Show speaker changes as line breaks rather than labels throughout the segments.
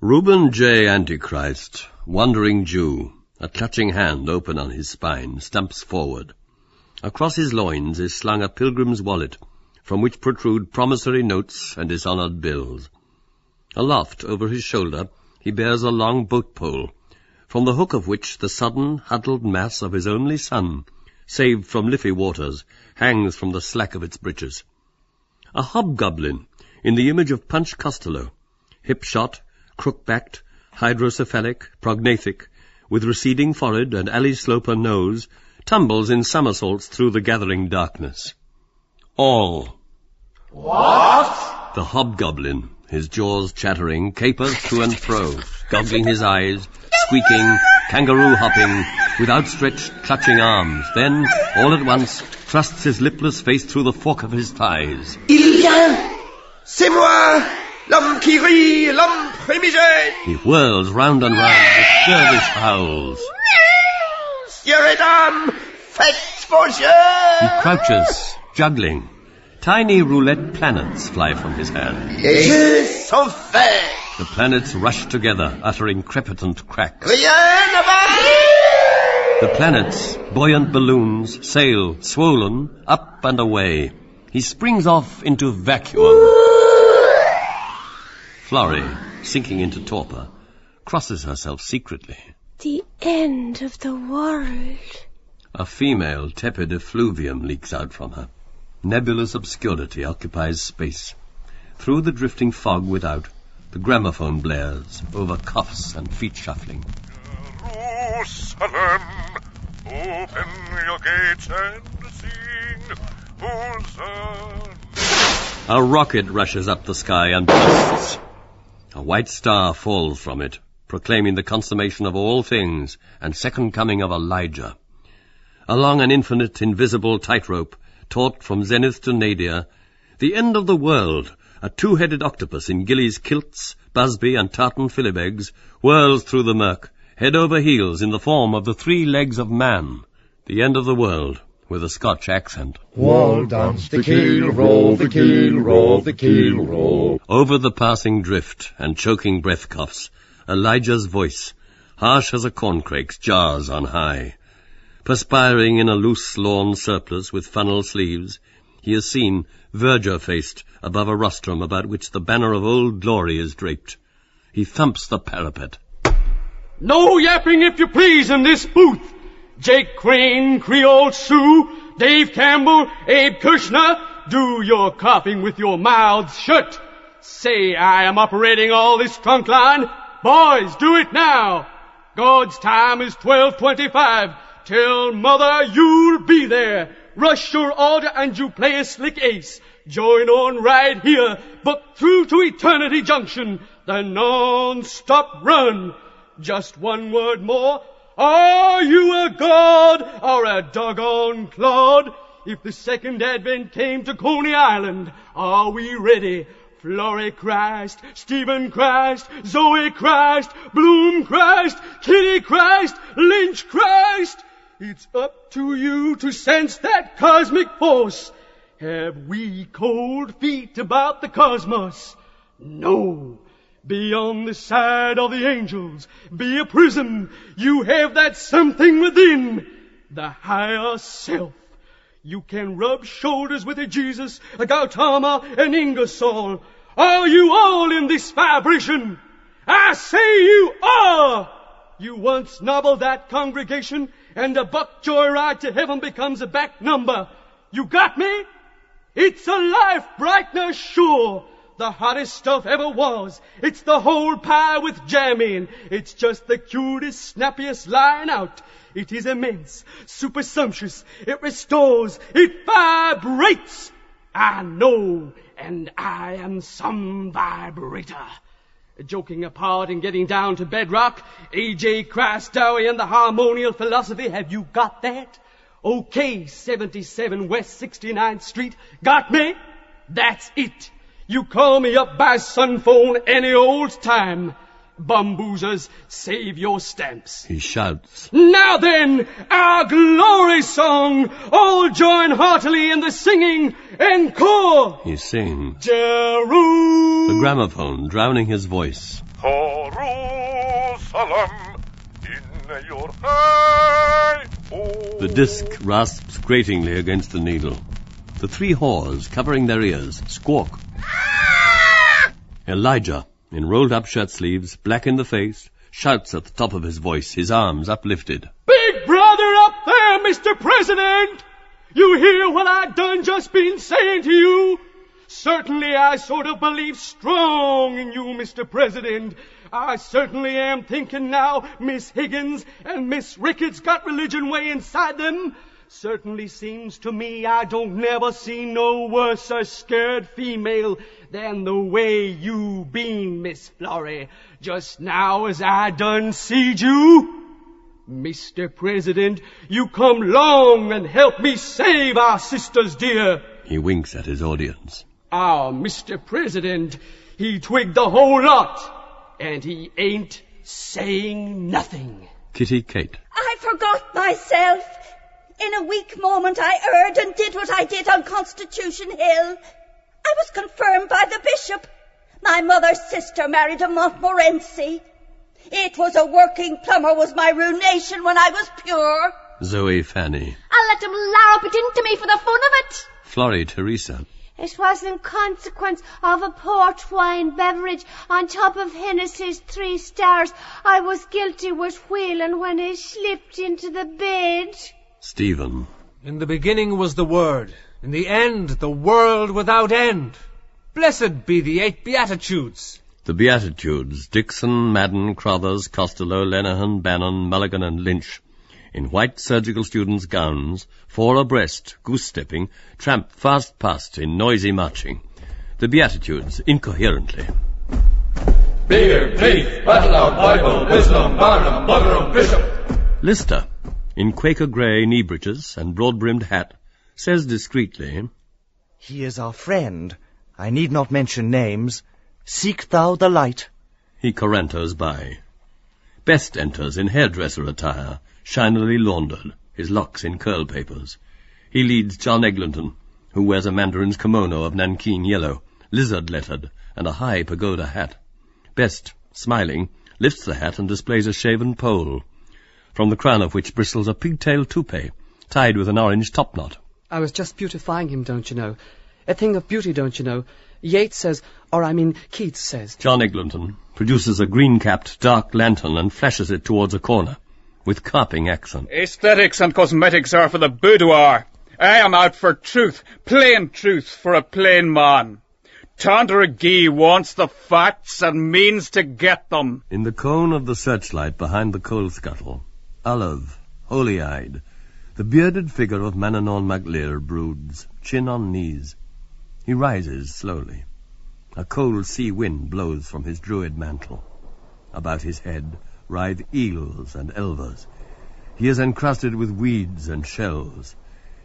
Reuben J. Antichrist, wandering Jew, a clutching hand open on his spine, stumps forward. Across his loins is slung a pilgrim's wallet, from which protrude promissory notes and dishonored bills. Aloft over his shoulder he bears a long boat-pole, from the hook of which the sudden, huddled mass of his only son, saved from Liffey waters, hangs from the slack of its breeches. A hobgoblin, in the image of Punch Costello, hip-shot, crook-backed, hydrocephalic, prognathic, with receding forehead and alley-sloper nose, tumbles in somersaults through the gathering darkness. All.
What?
The hobgoblin, his jaws chattering, capers to and fro, goggling his eyes, squeaking, kangaroo-hopping, with outstretched, clutching arms, then, all at once, thrusts his lipless face through the fork of his thighs.
Il vient! C'est moi! L'homme qui rit! L'homme primigène!
He whirls round and round with dervish howls.
Sieur et dames, faites vos jeux!
He crouches, juggling. Tiny roulette planets fly from his hand.
Les jeux sont faits!
The planets rush together, uttering crepitant cracks.
Rien ne va!
The planets, buoyant balloons, sail, swollen, up and away. He springs off into vacuum. Florrie, sinking into torpor, crosses herself secretly.
The end of the world.
A female tepid effluvium leaks out from her. Nebulous obscurity occupies space. Through the drifting fog without, the gramophone blares, over coughs and feet shuffling.
Jerusalem, open your gates and sing, Hosanna.
A rocket rushes up the sky and bursts. A white star falls from it, proclaiming the consummation of all things and second coming of Elijah. Along an infinite, invisible tightrope, taut from zenith to nadir, the end of the world, a two-headed octopus in Gillies kilts, Busby and tartan filibegs, whirls through the murk, head over heels in the form of the 3 legs of man. The end of the world, with a Scotch accent.
Wall dance the keel, roll the keel, roll the keel, roll.
Over the passing drift and choking breath coughs, Elijah's voice, harsh as a corncrake's, jars on high. Perspiring in a loose lawn surplice with funnel sleeves, he is seen, verger-faced, above a rostrum about which the banner of Old Glory is draped. He thumps the parapet.
No yapping, if you please, in this booth. Jake Crane, Creole Sue, Dave Campbell, Abe Kushner, do your coughing with your mouths shut. Say I am operating all this trunk line. Boys, do it now. God's time is 12:25. Tell Mother you'll be there. Rush your order and you play a slick ace. Join on right here, but through to Eternity Junction, the non-stop run. Just one word more. Are you a god or a doggone clod? If the second advent came to Coney Island, are we ready? Florrie Christ, Stephen Christ, Zoe Christ, Bloom Christ, Kitty Christ, Lynch Christ. It's up to you to sense that cosmic force. Have we cold feet about the cosmos? No. Be on the side of the angels. Be a prism. You have that something within. The higher self. You can rub shoulders with a Jesus, a Gautama, an Ingersoll. Are you all in this vibration? I say you are! You once nobbled that congregation, and a buck joyride to heaven becomes a back number. You got me? It's a life brightener, sure. The hottest stuff ever was. It's the whole pie with jam in. It's just the cutest, snappiest line out. It is immense, super sumptuous. It restores. It vibrates. I know, and I am some vibrator. Joking apart and getting down to bedrock, A.J. Christ, Dowie, and the harmonial philosophy, have you got that? Okay, 77 West 69th Street. Got me? That's it. You call me up by sun phone any old time. Bamboozers, save your stamps.
He shouts.
Now then, our glory song! All join heartily in the singing. Encore!
He sings.
Jerusalem!
The gramophone drowning his voice.
Jerusalem, in your high.
The disc rasps gratingly against the needle. The three whores, covering their ears, squawk. Elijah, in rolled-up shirt sleeves, black in the face, shouts at the top of his voice, his arms uplifted.
Big brother up there, Mr. President! You hear what I done just been saying to you? Certainly I sort of believe strong in you, Mr. President. I certainly am thinking now Miss Higgins and Miss Ricketts got religion way inside them. Certainly seems to me I don't never see no worse a scared female than the way you been, Miss Florrie, just now as I done seed you. Mr. President, you come long and help me save our sisters dear.
He winks at his audience.
Our Mr. President, he twigged the whole lot, and he ain't saying nothing.
Kitty Kate.
I forgot myself. In a weak moment I erred and did what I did on Constitution Hill. I was confirmed by the bishop. My mother's sister married a Montmorency. It was a working plumber was my ruination when I was pure.
Zoe Fanny.
I'll let him larrup it into me for the fun of it.
Florrie Teresa.
It was in consequence of a port wine beverage on top of Hennessy's 3 stars. I was guilty with wheeling when I slipped into the bed.
Stephen.
In the beginning was the Word, in the end the world without end. Blessed be the 8 Beatitudes.
The Beatitudes, Dixon, Madden, Crothers, Costello, Lenihan, Bannon, Mulligan and Lynch, in white surgical students' gowns, 4 abreast, goose-stepping, tramp fast past in noisy marching. The Beatitudes, incoherently.
Beer, beef, battle out, Bible, wisdom, Barnum, bugger, bishop.
Lister, in Quaker grey knee breeches and broad-brimmed hat, says discreetly,
He is our friend. I need not mention names. Seek thou the light.
He corantos by. Best enters in hairdresser attire, shinily laundered, his locks in curl papers. He leads John Eglinton, who wears a mandarin's kimono of nankeen yellow, lizard-lettered, and a high pagoda hat. Best, smiling, lifts the hat and displays a shaven poll, from the crown of which bristles a pigtail toupee, tied with an orange topknot.
I was just beautifying him, don't you know? A thing of beauty, don't you know? Yeats says, Keats says.
John Eglinton produces a green-capped dark lantern and flashes it towards a corner, with carping accent.
Aesthetics and cosmetics are for the boudoir. I am out for truth, plain truth for a plain man. Tandragee wants the facts and means to get them.
In the cone of the searchlight behind the coal scuttle, olive, holy-eyed, the bearded figure of Manannán mac Lir broods, chin on knees. He rises slowly. A cold sea wind blows from his druid mantle. About his head writhe eels and elvers. He is encrusted with weeds and shells.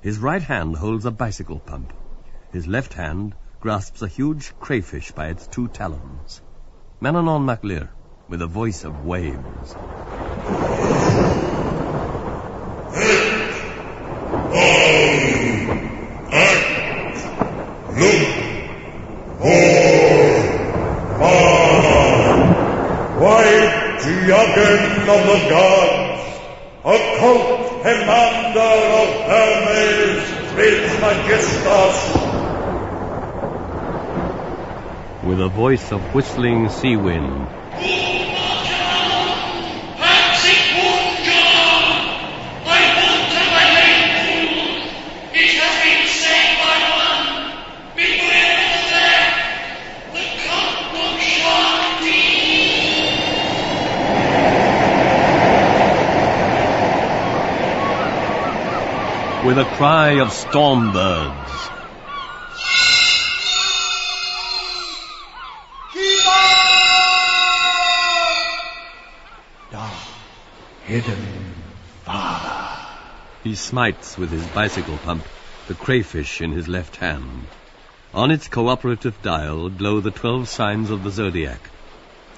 His right hand holds a bicycle pump. His left hand grasps a huge crayfish by its 2 talons. Manannán mac Lir, with a voice of waves.
White Juggernaut of the gods, occult commander of Hermes, Trismegistus.
With a voice of whistling sea wind. With a cry of storm birds.
Hidden Father.
He smites with his bicycle pump the crayfish in his left hand. On its cooperative dial glow the 12 signs of the zodiac.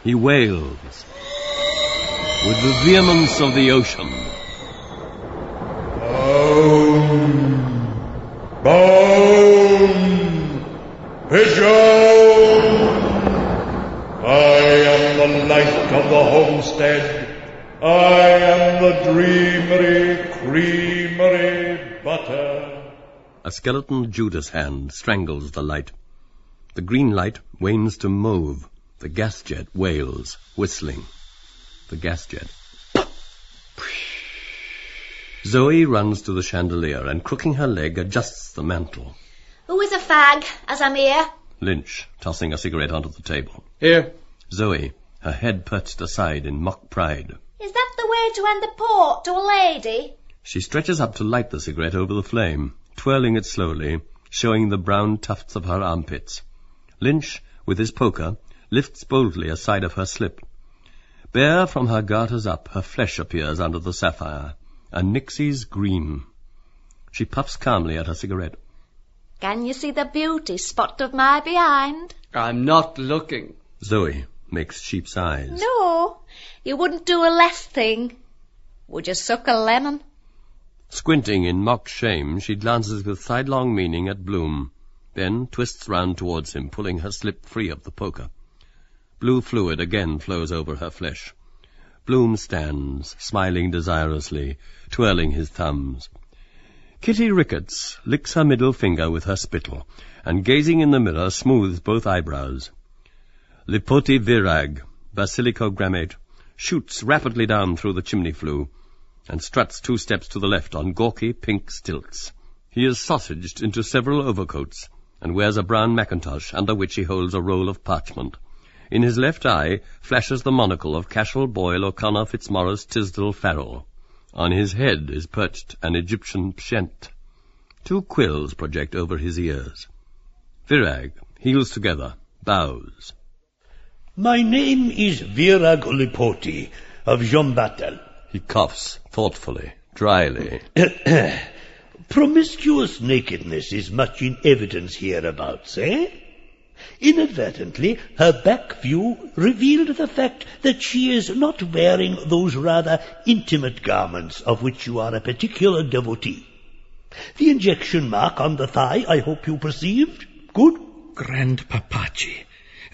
He wails with the vehemence of the ocean.
Bone! Pigeon! I am the light of the homestead. I am the dreamery, creamery butter.
A skeleton Judas hand strangles the light. The green light wanes to mauve. The gas jet wails, whistling. The gas jet. Zoe runs to the chandelier and, crooking her leg, adjusts the mantle.
Who is a fag, as I'm here?
Lynch, tossing a cigarette onto the table.
Here.
Zoe, her head perched aside in mock pride.
Is that the way to hand a port to a lady?
She stretches up to light the cigarette over the flame, twirling it slowly, showing the brown tufts of her armpits. Lynch, with his poker, lifts boldly a side of her slip. Bare from her garters up, her flesh appears under the sapphire, a Nixie's green. She puffs calmly at her cigarette.
Can you see the beauty spot of my behind?
I'm not looking.
Zoe makes sheep's eyes.
No, you wouldn't do a less thing. Would you suck a lemon?
Squinting in mock shame, she glances with sidelong meaning at Bloom, then twists round towards him, pulling her slip free of the poker. Blue fluid again flows over her flesh. Bloom stands, smiling desirously, twirling his thumbs. Kitty Ricketts licks her middle finger with her spittle, and gazing in the mirror smooths both eyebrows. Lipoti Virag, basilicogrammate, shoots rapidly down through the chimney flue, and struts 2 steps to the left on gawky pink stilts. He is sausaged into several overcoats, and wears a brown mackintosh under which he holds a roll of parchment. In his left eye flashes the monocle of Cashel Boyle O'Connor Fitzmaurice Tisdall Farrell. On his head is perched an Egyptian pshent. 2 quills project over his ears. Virag, heels together, bows.
My name is Virag Lipoti of Jombatal.
He coughs thoughtfully, dryly.
Promiscuous nakedness is much in evidence hereabouts, eh? Inadvertently, her back view revealed the fact that she is not wearing those rather intimate garments of which you are a particular devotee. The injection mark on the thigh, I hope you perceived. Good?
Grandpapachi.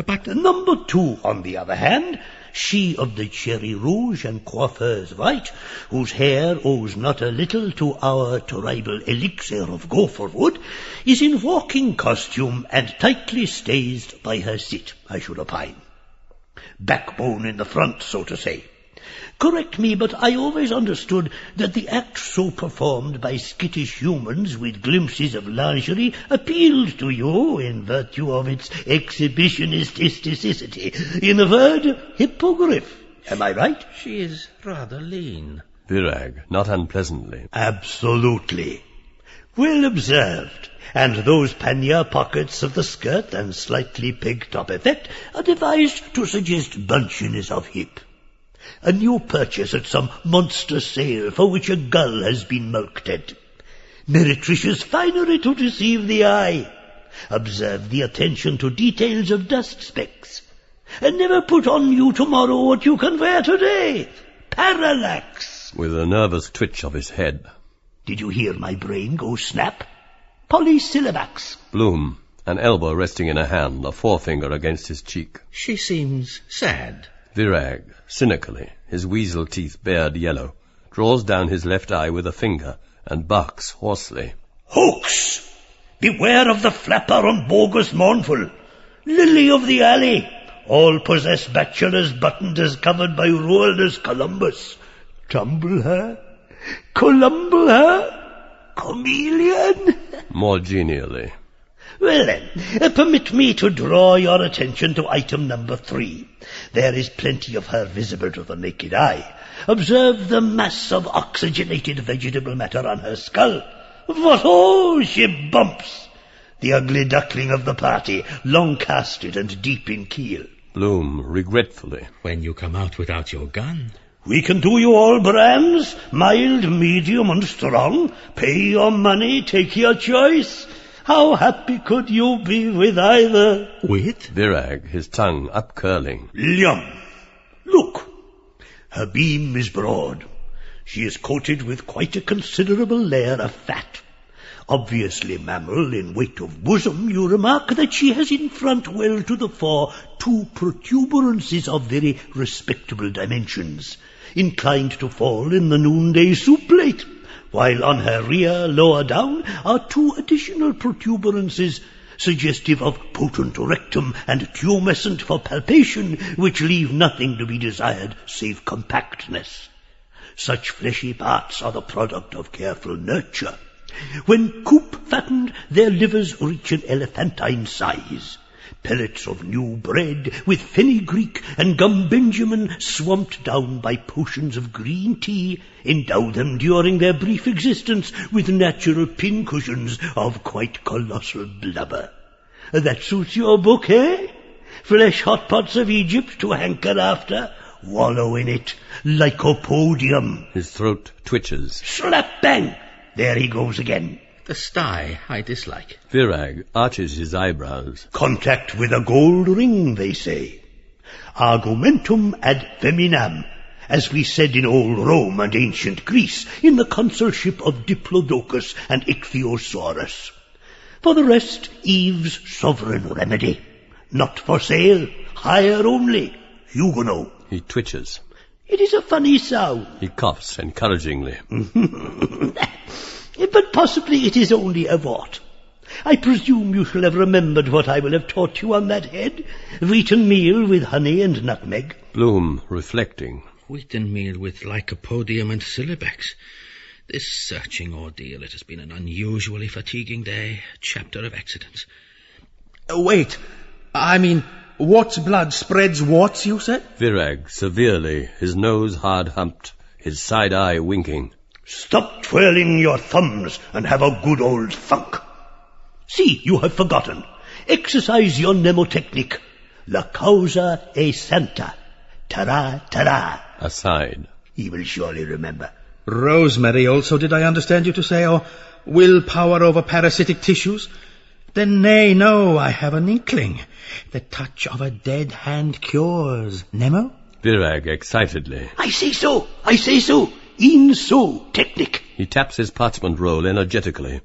But number 2, on the other hand, she of the cherry rouge and coiffeur's white, whose hair owes not a little to our tribal elixir of gopher wood, is in walking costume and tightly stayed by her sit, I should opine. Backbone in the front, so to say. Correct me, but I always understood that the act so performed by skittish humans with glimpses of lingerie appealed to you in virtue of its exhibitionist aestheticity. In a word, hippogriff. Am I right?
She is rather lean.
Virag, not unpleasantly.
Absolutely. Well observed. And those pannier pockets of the skirt and slightly peg-top effect are devised to suggest bunchiness of hip. A new purchase at some monster sale for which a gull has been mulcted. Meretricious finery to deceive the eye. Observe the attention to details of dust specks. And never put on you tomorrow what you can wear today. Parallax.
With a nervous twitch of his head.
Did you hear my brain go snap? Polysyllabax.
Bloom, an elbow resting in a hand, a forefinger against his cheek.
She seems sad.
Virag, cynically, his weasel teeth bared yellow, draws down his left eye with a finger and barks hoarsely.
Hoax! Beware of the flapper on bogus mournful. Lily of the alley. All possess bachelors buttoned as covered by rolled as Columbus. Tumble her? Columble her? Chameleon?
More genially.
Well then, permit me to draw your attention to item number 3. There is plenty of her visible to the naked eye. Observe the mass of oxygenated vegetable matter on her skull. What ho, she bumps! The ugly duckling of the party, long casted and deep in keel.
Bloom, regretfully.
When you come out without your gun.
We can do you all brands, mild, medium and strong. Pay your money, take your choice. How happy could you be with either?
With?
Virag, his tongue up-curling.
Yum. Look, her beam is broad. She is coated with quite a considerable layer of fat. Obviously mammal in weight of bosom, you remark that she has in front, well to the fore, 2 protuberances of very respectable dimensions, inclined to fall in the noonday soup plate, while on her rear, lower down, are 2 additional protuberances, suggestive of potent rectum and tumescent for palpation, which leave nothing to be desired save compactness. Such fleshy parts are the product of careful nurture. When coop-fattened, their livers reach an elephantine size. Pellets of new bread, with fenugreek and gum benjamin swamped down by potions of green tea, endow them during their brief existence with natural pincushions of quite colossal blubber. That suits your book, eh? Flesh hot pots of Egypt to hanker after? Wallow in it, lycopodium.
His throat twitches.
Slap bang! There he goes again.
The sty I dislike.
Virag arches his eyebrows.
Contact with a gold ring, they say. Argumentum ad feminam, as we said in old Rome and ancient Greece, in the consulship of Diplodocus and Ichthyosaurus. For the rest, Eve's sovereign remedy. Not for sale, hire only, Huguenot.
He twitches.
It is a funny sound.
He coughs encouragingly.
But possibly it is only a vaught. I presume you shall have remembered what I will have taught you on that head. Wheaten meal with honey and nutmeg.
Bloom, reflecting.
Wheaten meal with lycopodium and syllabex. This searching ordeal, it has been an unusually fatiguing day. Chapter of accidents.
Wait, I mean, what's blood spreads what, you said?
Virag, severely, his nose hard-humped, his side eye winking.
Stop twirling your thumbs and have a good old thunk. See, you have forgotten. Exercise your mnemotechnic. La causa è santa. Ta-ra, ta-ra.
Aside.
He will surely remember.
Rosemary also, did I understand you to say, or willpower over parasitic tissues? Then nay, no, I have an inkling. The touch of a dead hand cures. Nemo?
Virag excitedly.
I say so. In so, technic.
He taps his parchment roll energetically.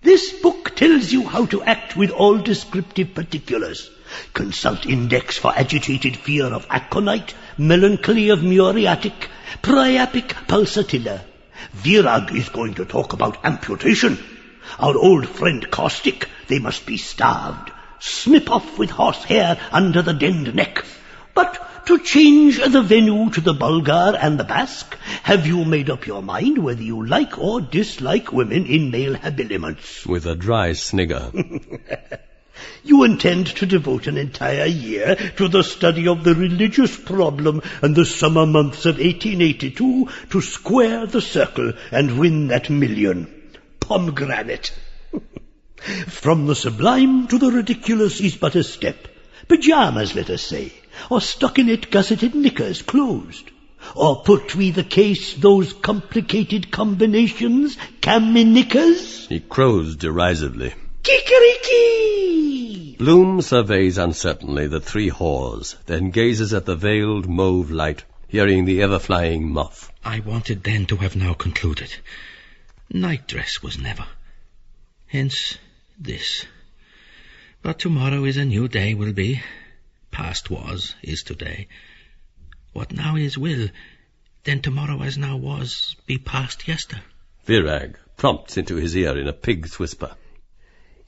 This book tells you how to act with all descriptive particulars. Consult index for agitated fear of aconite, melancholy of muriatic, priapic pulsatilla. Virag is going to talk about amputation. Our old friend Caustic, they must be starved. Snip off with horsehair under the denned neck. But to change the venue to the Bulgar and the Basque, have you made up your mind whether you like or dislike women in male habiliments?
With a dry snigger.
You intend to devote an entire year to the study of the religious problem and the summer months of 1882 to square the circle and win that million. Pomegranate. From the sublime to the ridiculous is but a step. Pyjamas, let us say, or stockinette gusseted knickers closed. Or put we the case those complicated combinations, knickers?
He crows derisively.
Kikeriki!
Bloom surveys uncertainly the 3 whores, then gazes at the veiled mauve light, hearing the ever-flying moth.
I wanted then to have now concluded. Night dress was never. Hence this. But tomorrow is a new day will be. Past was, is today. What now is will, then tomorrow as now was, be past yester.
Virag prompts into his ear in a pig's whisper.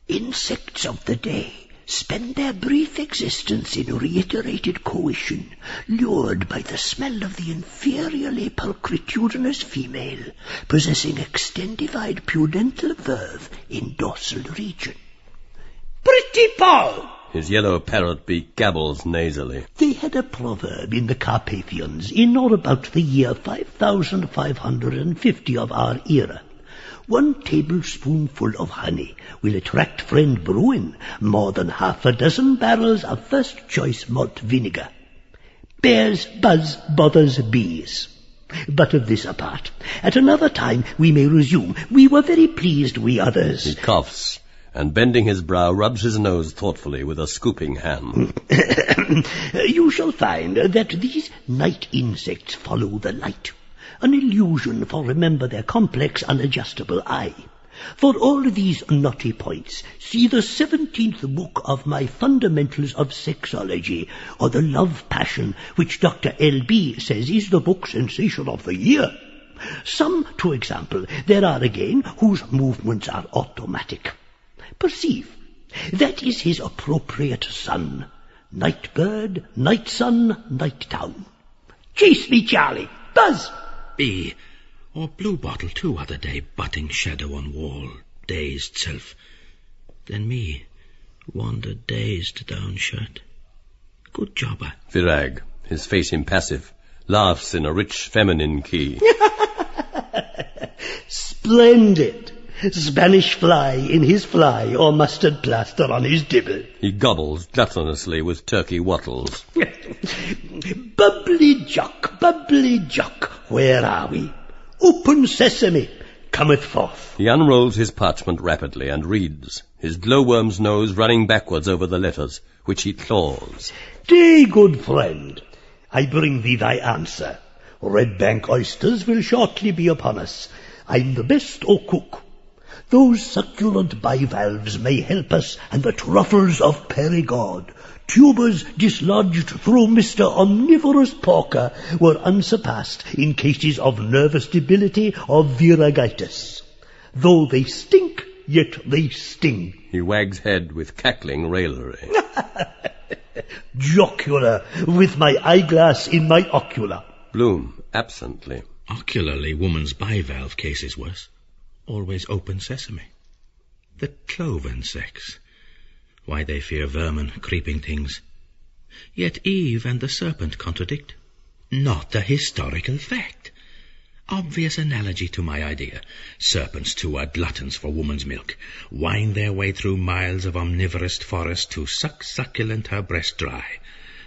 Insects of the day spend their brief existence in reiterated coition, lured by the smell of the inferiorly pulchritudinous female, possessing extendified pudental verve in dorsal region. Pretty Paul!
His yellow parrot beak gabbles nasally.
They had a proverb in the Carpathians in or about the year 5550 of our era. 1 tablespoonful of honey will attract friend Bruin more than 6 barrels of first-choice malt vinegar. Bears buzz bothers bees. But of this apart. At another time we may resume. We were very pleased, we others.
He coughs and bending his brow rubs his nose thoughtfully with a scooping hand.
You shall find that these night insects follow the light, an illusion, for remember their complex, unadjustable eye. For all these knotty points, see the 17th book of my Fundamentals of Sexology, or the Love Passion, which Dr. L.B. says is the book sensation of the year. Some, to example, there are again whose movements are automatic. Perceive, that is his appropriate sun. Night bird, night sun, Nighttown. Chase me, Charlie. Buzz!
B. Or blue bottle too other day, butting shadow on wall, dazed self. Then me, wander dazed down shirt. Good jobber.
Virag, his face impassive, laughs in a rich feminine key.
Splendid. Spanish fly in his fly, or mustard plaster on his dibble.
He gobbles gluttonously with turkey wattles.
Bubbly jock, where are we? Open sesame, cometh forth.
He unrolls his parchment rapidly and reads, his glowworm's nose running backwards over the letters, which he claws.
Day, good friend, I bring thee thy answer. Red Bank oysters will shortly be upon us. I'm the best o' cook. Those succulent bivalves may help us, and the truffles of Perigord, tubers dislodged through Mr. Omnivorous Porker, were unsurpassed in cases of nervous debility or viragitis. Though they stink, yet they sting.
He wags head with cackling raillery.
Jocular, with my eyeglass in my ocular.
Bloom, absently.
Ocularly, woman's bivalve case is worse. Always open sesame. The cloven sex. Why they fear vermin, creeping things. Yet Eve and the serpent contradict. Not a historical fact. Obvious analogy to my idea. Serpents, too, are gluttons for woman's milk. Wind their way through miles of omnivorous forest to suck succulent her breast dry.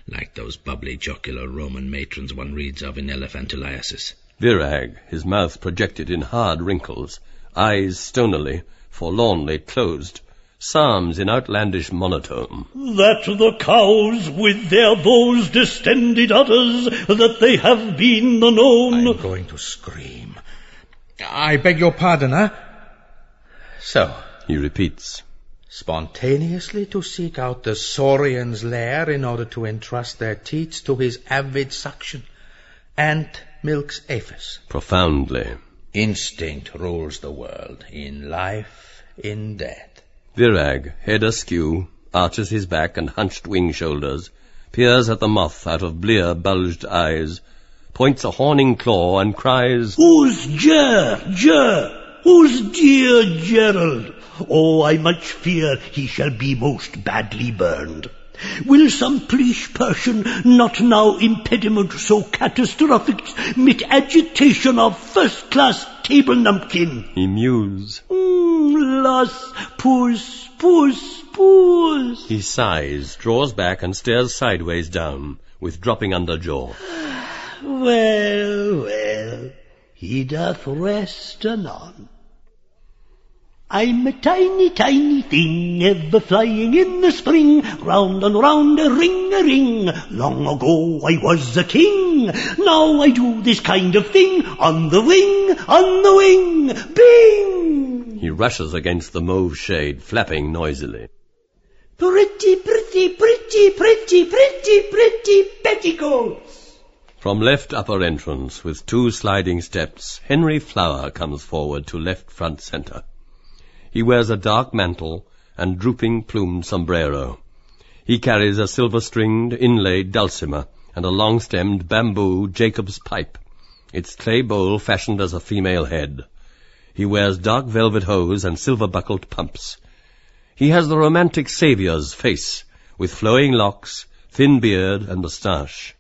Like those bubbly jocular Roman matrons one reads of in Elephantiliasis.
Virag, his mouth projected in hard wrinkles, eyes stonily, forlornly closed, psalms in outlandish monotone.
That the cows with their those distended udders, that they have been the known...
I'm going to scream. I beg your pardon, huh? So,
he repeats.
Spontaneously to seek out the saurian's lair in order to entrust their teats to his avid suction. Ant milks aphis.
Profoundly.
Instinct rules the world, in life, in death.
Virag, head askew, arches his back and hunched wing shoulders, peers at the moth out of blear, bulged eyes, points a horning claw and cries,
Who's who's dear Gerald? Oh, I much fear he shall be most badly burned. Will some pleash Persian not now impediment so catastrophic mit agitation of first-class table numpkin?
He mews.
Loss, puss.
He sighs, draws back and stares sideways down, with dropping under jaw.
Well, he doth rest anon. I'm a tiny thing, ever flying in the spring, round and round a ring. Long ago I was a king, now I do this kind of thing, on the wing, bing!
He rushes against the mauve shade, flapping noisily.
Pretty petticoats!
From left upper entrance, with 2 sliding steps, Henry Flower comes forward to left front centre. He wears a dark mantle and drooping plumed sombrero. He carries a silver-stringed, inlaid dulcimer and a long-stemmed bamboo Jacob's pipe, its clay bowl fashioned as a female head. He wears dark velvet hose and silver-buckled pumps. He has the romantic saviour's face, with flowing locks, thin beard and moustache.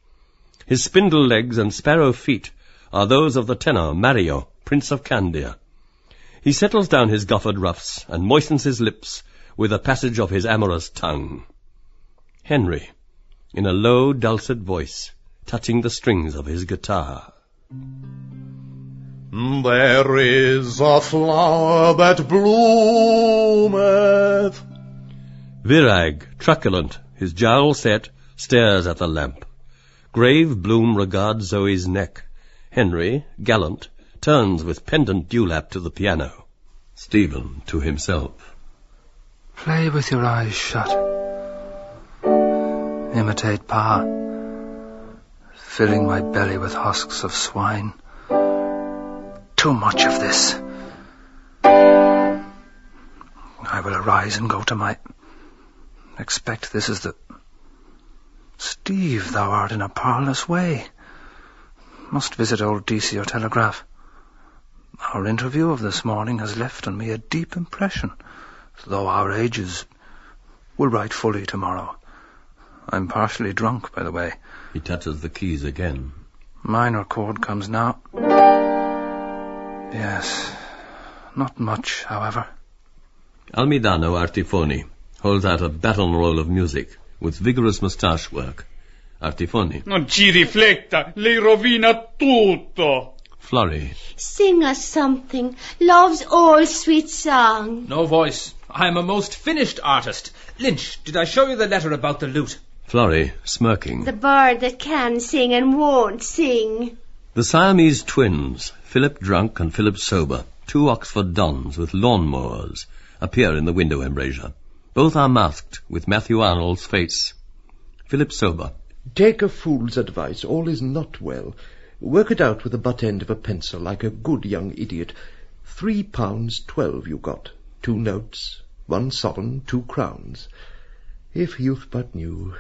His spindle legs and sparrow feet are those of the tenor Mario, Prince of Candia. He settles down his goffered ruffs and moistens his lips with a passage of his amorous tongue. Henry, in a low, dulcet voice, touching the strings of his guitar.
There is a flower that bloometh.
Virag, truculent, his jowl set, stares at the lamp. Grave Bloom regards Zoe's neck. Henry, gallant, turns with pendant dewlap to the piano. Stephen, to himself.
Play with your eyes shut. Imitate Pa. Filling my belly with husks of swine. Too much of this. I will arise and go to my... Expect this is the... Steve, thou art in a parlous way. Must visit old DC or telegraph. Our interview of this morning has left on me a deep impression, though our ages will write fully tomorrow. I'm partially drunk, by the way.
He touches the keys again.
Minor chord comes now. Yes, not much, however.
Almidano Artifoni holds out a baton roll of music with vigorous moustache work. Artifoni.
Non ci rifletta, lei rovina tutto.
Florrie.
Sing us something. Love's all sweet song.
No voice. I am a most finished artist. Lynch, did I show you the letter about the lute?
Florrie, smirking.
The bird that can sing and won't sing.
The Siamese twins, Philip drunk and Philip sober, two Oxford dons with lawnmowers, appear in the window embrasure. Both are masked with Matthew Arnold's face. Philip sober.
Take a fool's advice. All is not well. Work it out with the butt end of a pencil, like a good young idiot. £3.12 you got. 2 notes, 1 sovereign, 2 crowns. If youth but knew.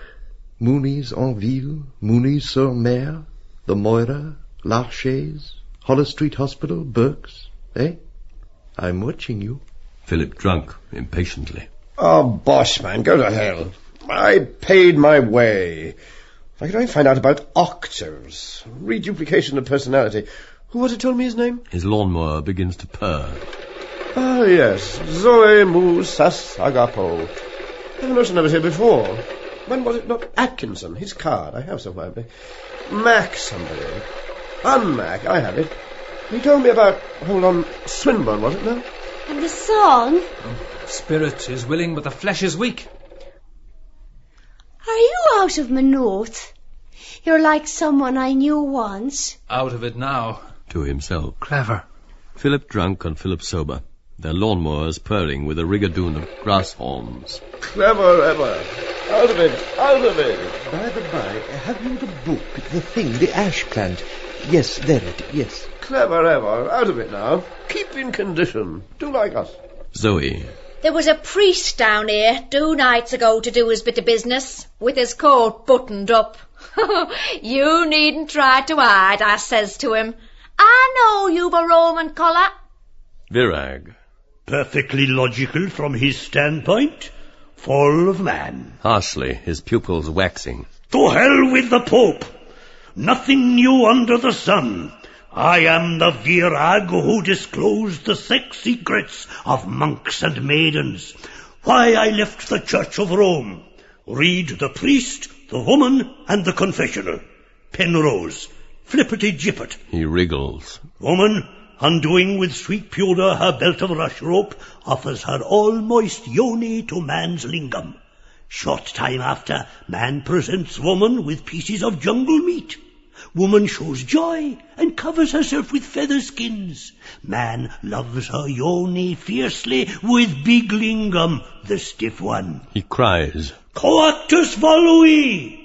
Mooney's en Ville, Mooney-sur-Mer, the Moira, Larches, Holles Street Hospital, Burke's, eh? I'm watching you.
Philip drunk, impatiently.
Oh, bosh, man, go to hell. I paid my way. Why could I find out about octaves? Reduplication of personality. Who was it told me his name?
His lawnmower begins to purr.
Ah, yes. Zoe Mu Sas Agapo. I've noticed never here before. When was it not Atkinson? His card. I have somewhere. Mac somebody. Unmac. I have it. He told me about, hold on, Swinburne, was it now?
And the song?
Spirit is willing, but the flesh is weak.
Are you out of my note? You're like someone I knew once.
Out of it now.
To himself.
Clever.
Philip drunk and Philip sober. Their lawnmowers purring with a rigadoon of grass horns.
Clever ever. Out of it. Out of it.
By the by, have you the book, the thing, the ash plant? Yes, there it, yes.
Clever ever. Out of it now. Keep in condition. Do like us.
Zoe.
There was a priest down here 2 nights ago to do his bit of business, with his coat buttoned up. You needn't try to hide, I says to him. I know you've a Roman collar.
Virag.
Perfectly logical from his standpoint. Fall of man.
Harshly, his pupils waxing.
To hell with the Pope. Nothing new under the sun. I am the Virag who disclosed the sex secrets of monks and maidens. Why I left the Church of Rome. Read the priest, the woman, and the confessional. Penrose, flippity-gippet.
He wriggles.
Woman, undoing with sweet pewter her belt of rush rope, offers her all-moist yoni to man's lingam. Short time after, man presents woman with pieces of jungle meat. Woman shows joy and covers herself with feather skins. Man loves her yoni fiercely with big lingam, the stiff one.
He cries.
Coactus volui!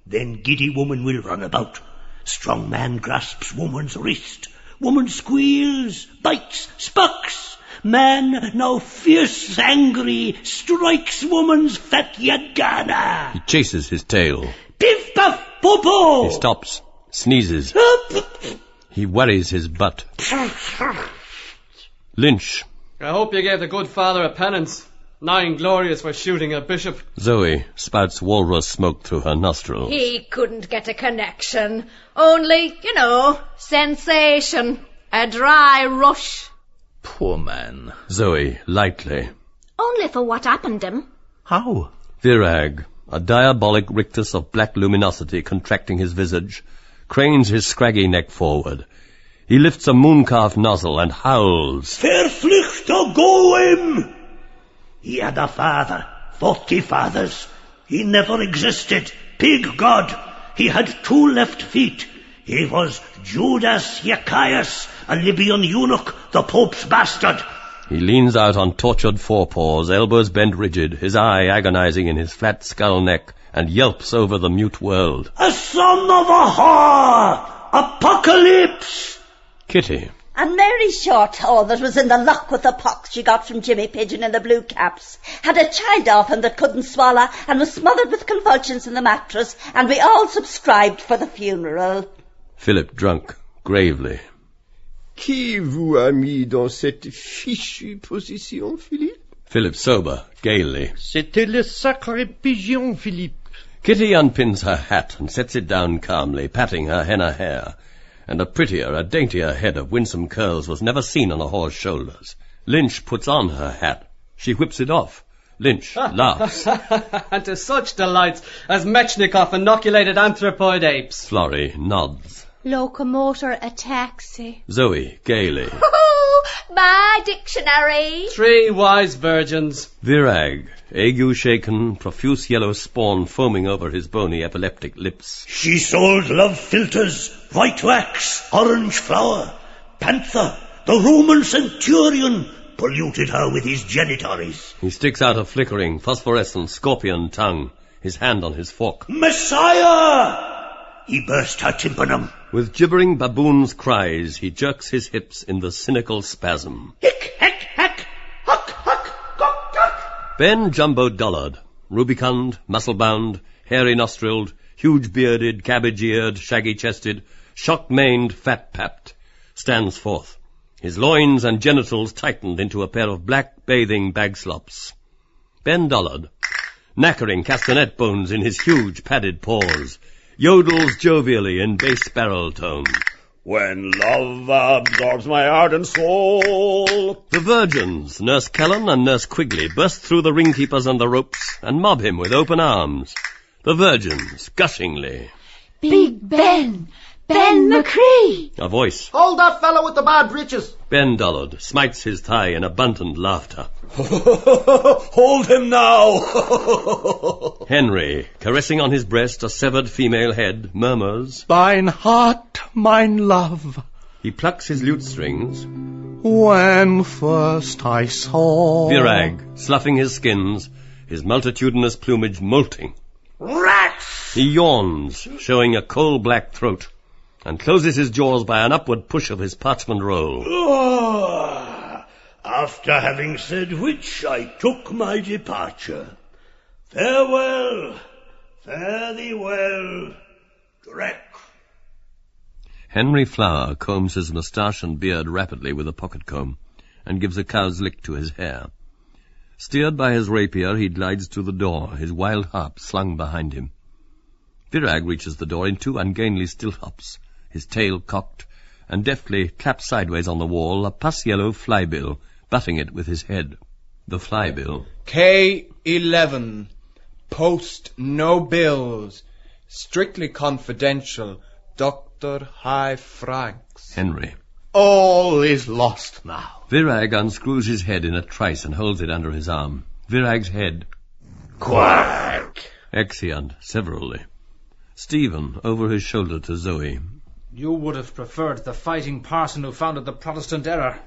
Then giddy woman will run about. Strong man grasps woman's wrist. Woman squeals, bites, spucks. Man, now fierce angry, strikes woman's fat yagana.
He chases his tail.
Piff, puff, popo!
He stops, sneezes. He worries his butt. Lynch.
I hope you gave the good father a penance. 9 glorious for shooting a bishop.
Zoe spouts walrus smoke through her nostrils.
He couldn't get a connection. Only, sensation. A dry rush.
Poor man.
Zoe, lightly.
Only for what happened him.
How?
Virag, a diabolic rictus of black luminosity contracting his visage, cranes his scraggy neck forward. He lifts a moon-calf nozzle and howls.
Verflucht go him! He had a father, 40 fathers. He never existed. Pig God. He had 2 left feet. He was Judas Zacchaeus, a Libyan eunuch, the Pope's bastard.
He leans out on tortured forepaws, elbows bent rigid, his eye agonizing in his flat skull neck, and yelps over the mute world.
A son of a whore! Apocalypse!
Kitty.
And Mary Shorthaw, that was in the lock with the pox she got from Jimmy Pigeon in the Blue Caps, had a child orphan that couldn't swallow and was smothered with convulsions in the mattress, and we all subscribed for the funeral.
Philip drunk, gravely.
Qui vous a mis dans cette fichue position, Philippe?
Philip sober, gaily.
C'était le sacré pigeon, Philippe.
Kitty unpins her hat and sets it down calmly, patting her henna hair. And a prettier, a daintier head of winsome curls was never seen on a horse's shoulders. Lynch puts on her hat. She whips it off. Lynch laughs.
And to such delights as Mechnikov inoculated anthropoid apes.
Florrie nods.
Locomotor a taxi.
Zoe, gaily.
Oh, my dictionary.
3 wise virgins.
Virag, ague-shaken, profuse yellow spawn foaming over his bony epileptic lips.
She sold love philters, white wax, orange flower. Panther, the Roman centurion, polluted her with his genitories.
He sticks out a flickering, phosphorescent scorpion tongue, his hand on his fork.
Messiah! He burst her tympanum.
With gibbering baboon's cries, he jerks his hips in the cynical spasm.
Hick, heck, heck, huck, huck, gok, gok.
Ben Jumbo Dollard, rubicund, muscle-bound, hairy-nostrilled, huge-bearded, cabbage-eared, shaggy-chested, shock-maned, fat-papped, stands forth, his loins and genitals tightened into a pair of black bathing bag-slops. Ben Dollard, knackering castanet bones in his huge padded paws, yodels jovially in bass barrel tone.
When love absorbs my heart and soul.
The virgins, Nurse Kellen and Nurse Quigley, burst through the ringkeepers and the ropes and mob him with open arms. The virgins, gushingly.
Big Ben! Ben McCree!
A voice.
Hold that fellow with the bad breeches!
Ben Dollard smites his thigh in abundant laughter.
Hold him now!
Henry, caressing on his breast a severed female head, murmurs,
Mine heart, mine love.
He plucks his lute strings.
When first I saw...
Virag, sloughing his skins, his multitudinous plumage molting.
Rats!
He yawns, showing a coal-black throat, and closes his jaws by an upward push of his parchment roll.
After having said which, I took my departure. Farewell, fare thee well, Drek.
Henry Flower combs his moustache and beard rapidly with a pocket comb, and gives a cow's lick to his hair. Steered by his rapier, he glides to the door, his wild harp slung behind him. Virag reaches the door in 2 ungainly still hops, his tail cocked, and deftly claps sideways on the wall a pus-yellow flybill, butting it with his head. The flybill.
K11. Post no bills. Strictly confidential. Dr. High Franks.
Henry.
All is lost now.
Virag unscrews his head in a trice and holds it under his arm. Virag's head.
Quack!
Exeunt, severally. Stephen, over his shoulder to Zoe.
You would have preferred the fighting parson who founded the Protestant error.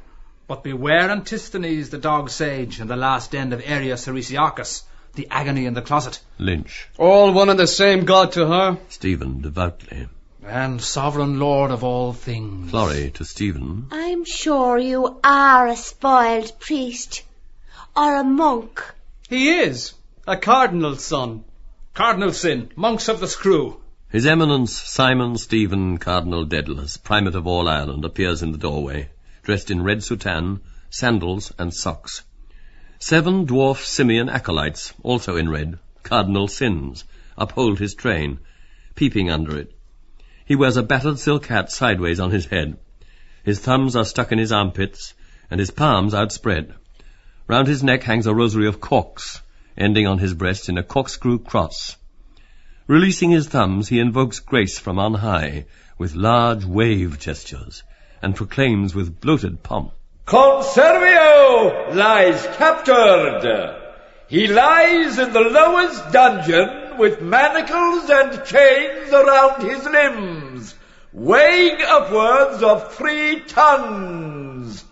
But beware Antisthenes, the dog sage, and the last end of Area Ceresiacus, the agony in the closet.
Lynch.
All one and the same God to her.
Stephen, devoutly.
And sovereign lord of all things.
Florrie to Stephen.
I'm sure you are a spoiled priest. Or a monk.
He is. A cardinal's son.
Cardinal sin, monks of the screw.
His Eminence Simon Stephen Cardinal Dedalus, primate of all Ireland, appears in the doorway, dressed in red soutane, sandals and socks. 7 dwarf Simeon acolytes, also in red, cardinal sins, uphold his train, peeping under it. He wears a battered silk hat sideways on his head. His thumbs are stuck in his armpits, and his palms outspread. Round his neck hangs a rosary of corks, ending on his breast in a corkscrew cross. Releasing his thumbs, he invokes grace from on high, with large wave gestures, and proclaims with bloated pomp,
Conservio lies captured. He lies in the lowest dungeon with manacles and chains around his limbs, weighing upwards of 3 tons.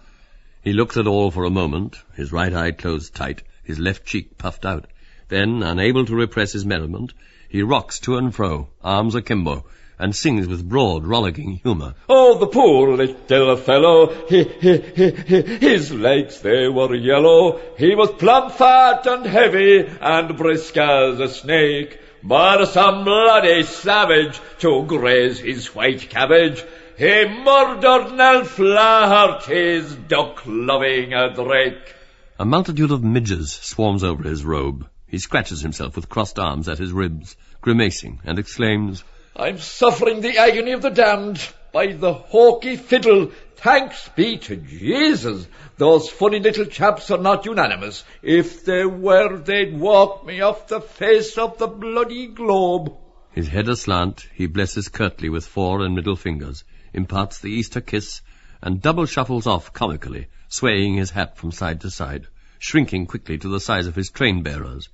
He looks at all for a moment, his right eye closed tight, his left cheek puffed out. Then, unable to repress his merriment, he rocks to and fro, arms akimbo, and sings with broad, rollicking humour.
Oh, the poor little fellow, his legs, they were yellow. He was plump, fat, and heavy, and brisk as a snake. But some bloody savage, to graze his white cabbage, he murdered Nell Flaherty's duck-loving Drake.
A multitude of midges swarms over his robe. He scratches himself with crossed arms at his ribs, grimacing, and exclaims,
I'm suffering the agony of the damned. By the hawky fiddle, thanks be to Jesus, those funny little chaps are not unanimous. If they were, they'd walk me off the face of the bloody globe.
His head aslant, he blesses curtly with fore and middle fingers, imparts the Easter kiss, and double shuffles off comically, swaying his hat from side to side, shrinking quickly to the size of his train-bearers.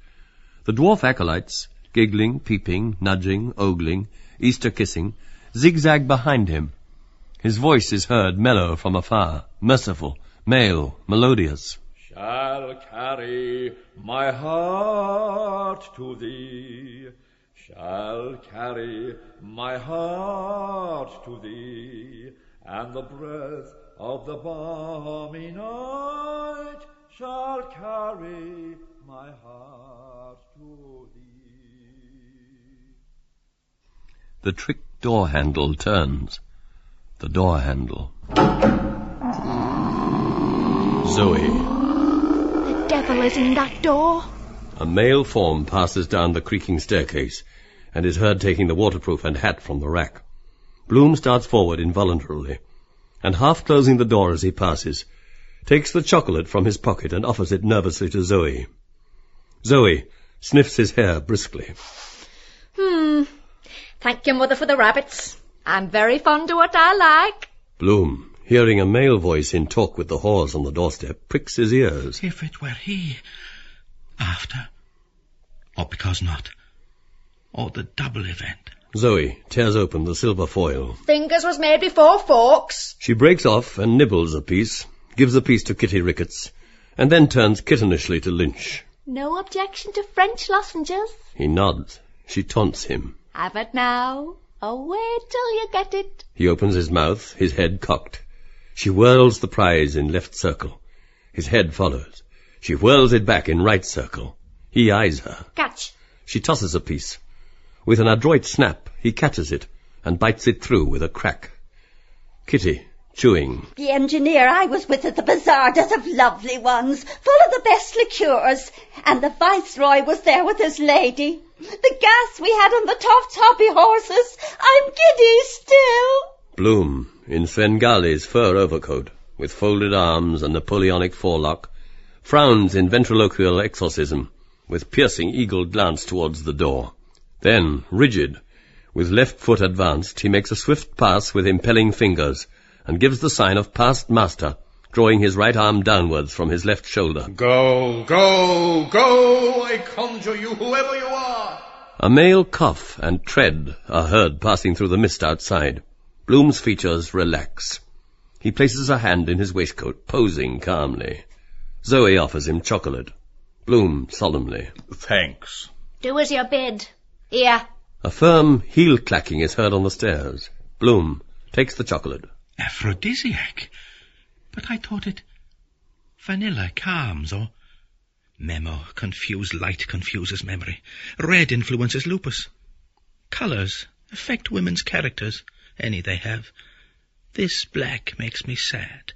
The dwarf acolytes, giggling, peeping, nudging, ogling, Easter kissing, zigzag behind him. His voice is heard mellow from afar, merciful, male, melodious.
Shall carry my heart to thee, shall carry my heart to thee, and the breath of the balmy night shall carry my heart to thee.
The trick door handle turns. The door handle. Zoe.
The devil is in that door.
A male form passes down the creaking staircase and is heard taking the waterproof and hat from the rack. Bloom starts forward involuntarily, and half closing the door as he passes, takes the chocolate from his pocket and offers it nervously to Zoe. Zoe sniffs his hair briskly.
Thank you, Mother, for the rabbits. I'm very fond of what I like.
Bloom, hearing a male voice in talk with the whores on the doorstep, pricks his ears.
If it were he. After. Or because not. Or the double event.
Zoe tears open the silver foil.
Fingers was made before forks.
She breaks off and nibbles a piece, gives a piece to Kitty Ricketts, and then turns kittenishly to Lynch.
No objection to French lozenges?
He nods. She taunts him.
Have it now. Oh, wait till you get it.
He opens his mouth, his head cocked. She whirls the prize in left circle. His head follows. She whirls it back in right circle. He eyes her.
Catch.
She tosses a piece. With an adroit snap, he catches it and bites it through with a crack. Kitty, chewing.
The engineer I was with at the bazaar does have lovely ones, full of the best liqueurs, and the viceroy was there with his lady. The gas we had on the Tofts hobby horses. I'm giddy still.
Bloom, in Svengali's fur overcoat, with folded arms and Napoleonic forelock, frowns in ventriloquial exorcism, with piercing eagle glance towards the door. Then, rigid, with left foot advanced, he makes a swift pass with impelling fingers, and gives the sign of past master, drawing his right arm downwards from his left shoulder.
Go, go, go, I conjure you, whoever you are.
A male cough and tread are heard passing through the mist outside. Bloom's features relax. He places a hand in his waistcoat, posing calmly. Zoe offers him chocolate. Bloom solemnly.
Thanks.
Do as you're bid. Here.
A firm heel-clacking is heard on the stairs. Bloom takes the chocolate.
Aphrodisiac? But I thought it vanilla calms, or memo, confused light confuses memory. Red influences lupus. Colours affect women's characters, any they have. This black makes me sad.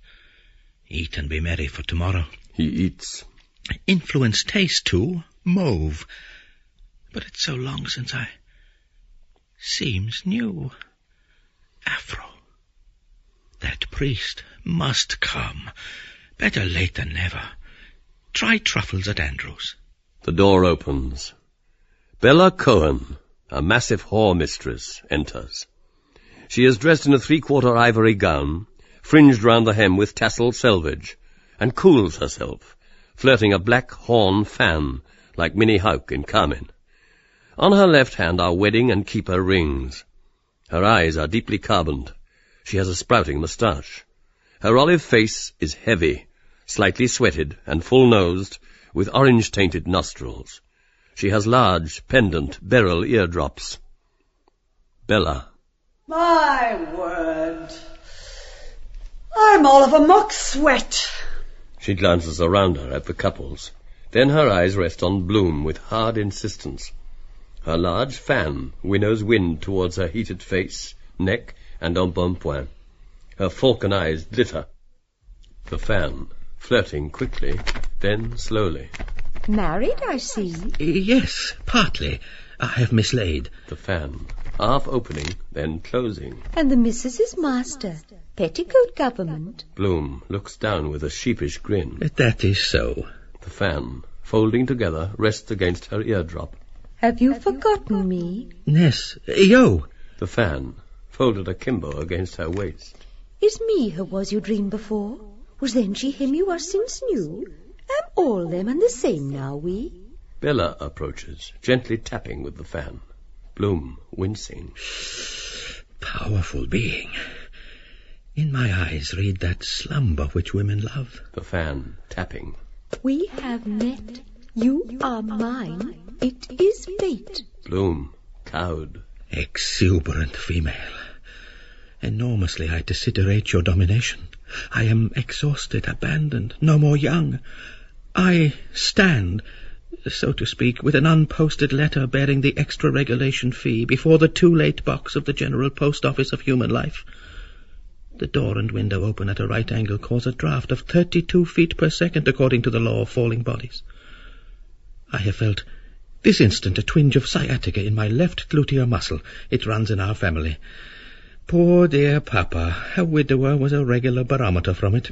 Eat and be merry for tomorrow.
He eats.
Influence taste too, mauve. But it's so long since I... Seems new. Afro. That priest must come. Better late than never. Try truffles at Andrews.
The door opens. Bella Cohen, a massive whore mistress, enters. She is dressed in a 3/4 ivory gown, fringed round the hem with tasselled selvage, and cools herself, flirting a black horn fan like Minnie Hauck in Carmen. On her left hand are wedding and keeper rings. Her eyes are deeply carboned. She has a sprouting moustache. Her olive face is heavy, slightly sweated and full-nosed, with orange-tainted nostrils. She has large, pendant, beryl eardrops. Bella.
My word. I'm all of a muck sweat.
She glances around her at the couples. Then her eyes rest on Bloom with hard insistence. Her large fan winnows wind towards her heated face, neck, and embonpoint. Her falcon eyes glitter. The fan, flirting quickly, then slowly.
Married, I see.
Yes, partly. I have mislaid.
The fan, half opening, then closing.
And the missus is master. Petticoat government.
Bloom looks down with a sheepish grin.
That is so.
The fan, folding together, rests against her eardrop.
Have you forgotten me?
Yes. Yo!
The fan, folded akimbo against her waist.
Is me who was you dream before? Was then she him you are since knew? Am all them and the same now, we?
Bella approaches, gently tapping with the fan. Bloom, wincing.
Powerful being. In my eyes read that slumber which women love.
The fan, tapping.
We have met. You are mine. It is fate.
Bloom, cowed.
Exuberant female. Enormously I desiderate your domination. I am exhausted, abandoned, no more young. I stand, so to speak, with an unposted letter bearing the extra regulation fee before the too-late box of the General Post Office of human life. The door and window open at a right angle cause a draft of 32 feet per second according to the law of falling bodies. I have felt this instant a twinge of sciatica in my left gluteal muscle. It runs in our family. Poor dear Papa, a widower, was a regular barometer from it.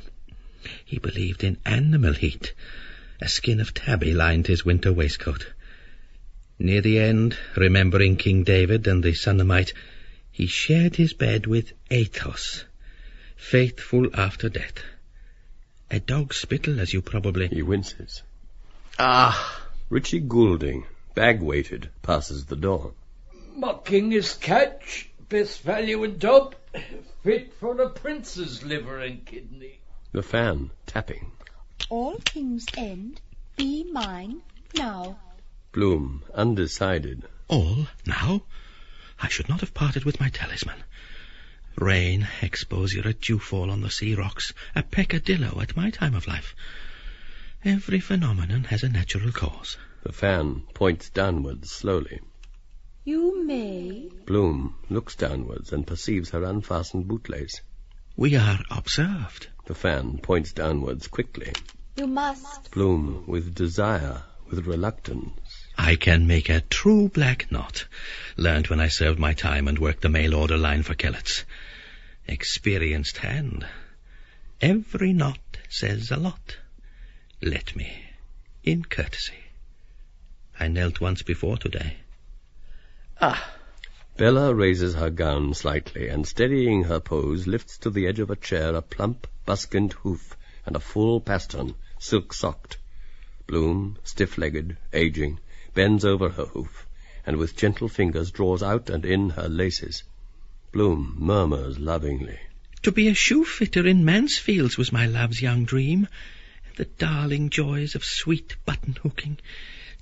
He believed in animal heat. A skin of tabby lined his winter waistcoat. Near the end, remembering King David and the Sunamite, he shared his bed with Athos, faithful after death. A dog's spittle, as you probably...
He winces. Ah! Richie Goulding, bag-weighted, passes the door.
Mocking his catch, best value in Dub, fit for a prince's liver and kidney.
The fan, tapping.
All things end. Be mine now.
Bloom, undecided.
All now? I should not have parted with my talisman. Rain, exposure, a dewfall on the sea rocks, a peccadillo at my time of life. Every phenomenon has a natural cause.
The fan points downwards slowly.
You may.
Bloom looks downwards and perceives her unfastened bootlace.
We are observed.
The fan points downwards quickly.
You must.
Bloom, with desire, with reluctance.
I can make a true black knot. Learned when I served my time and worked the mail order line for Kellett's. Experienced hand. Every knot says a lot. Let me, in courtesy. I knelt once before today. Ah!
Bella raises her gown slightly and, steadying her pose, lifts to the edge of a chair a plump, buskined hoof and a full pastern, silk-socked. Bloom, stiff-legged, aging, bends over her hoof, and with gentle fingers draws out and in her laces. Bloom murmurs lovingly.
To be a shoe-fitter in Mansfields was my love's young dream. The darling joys of sweet button-hooking.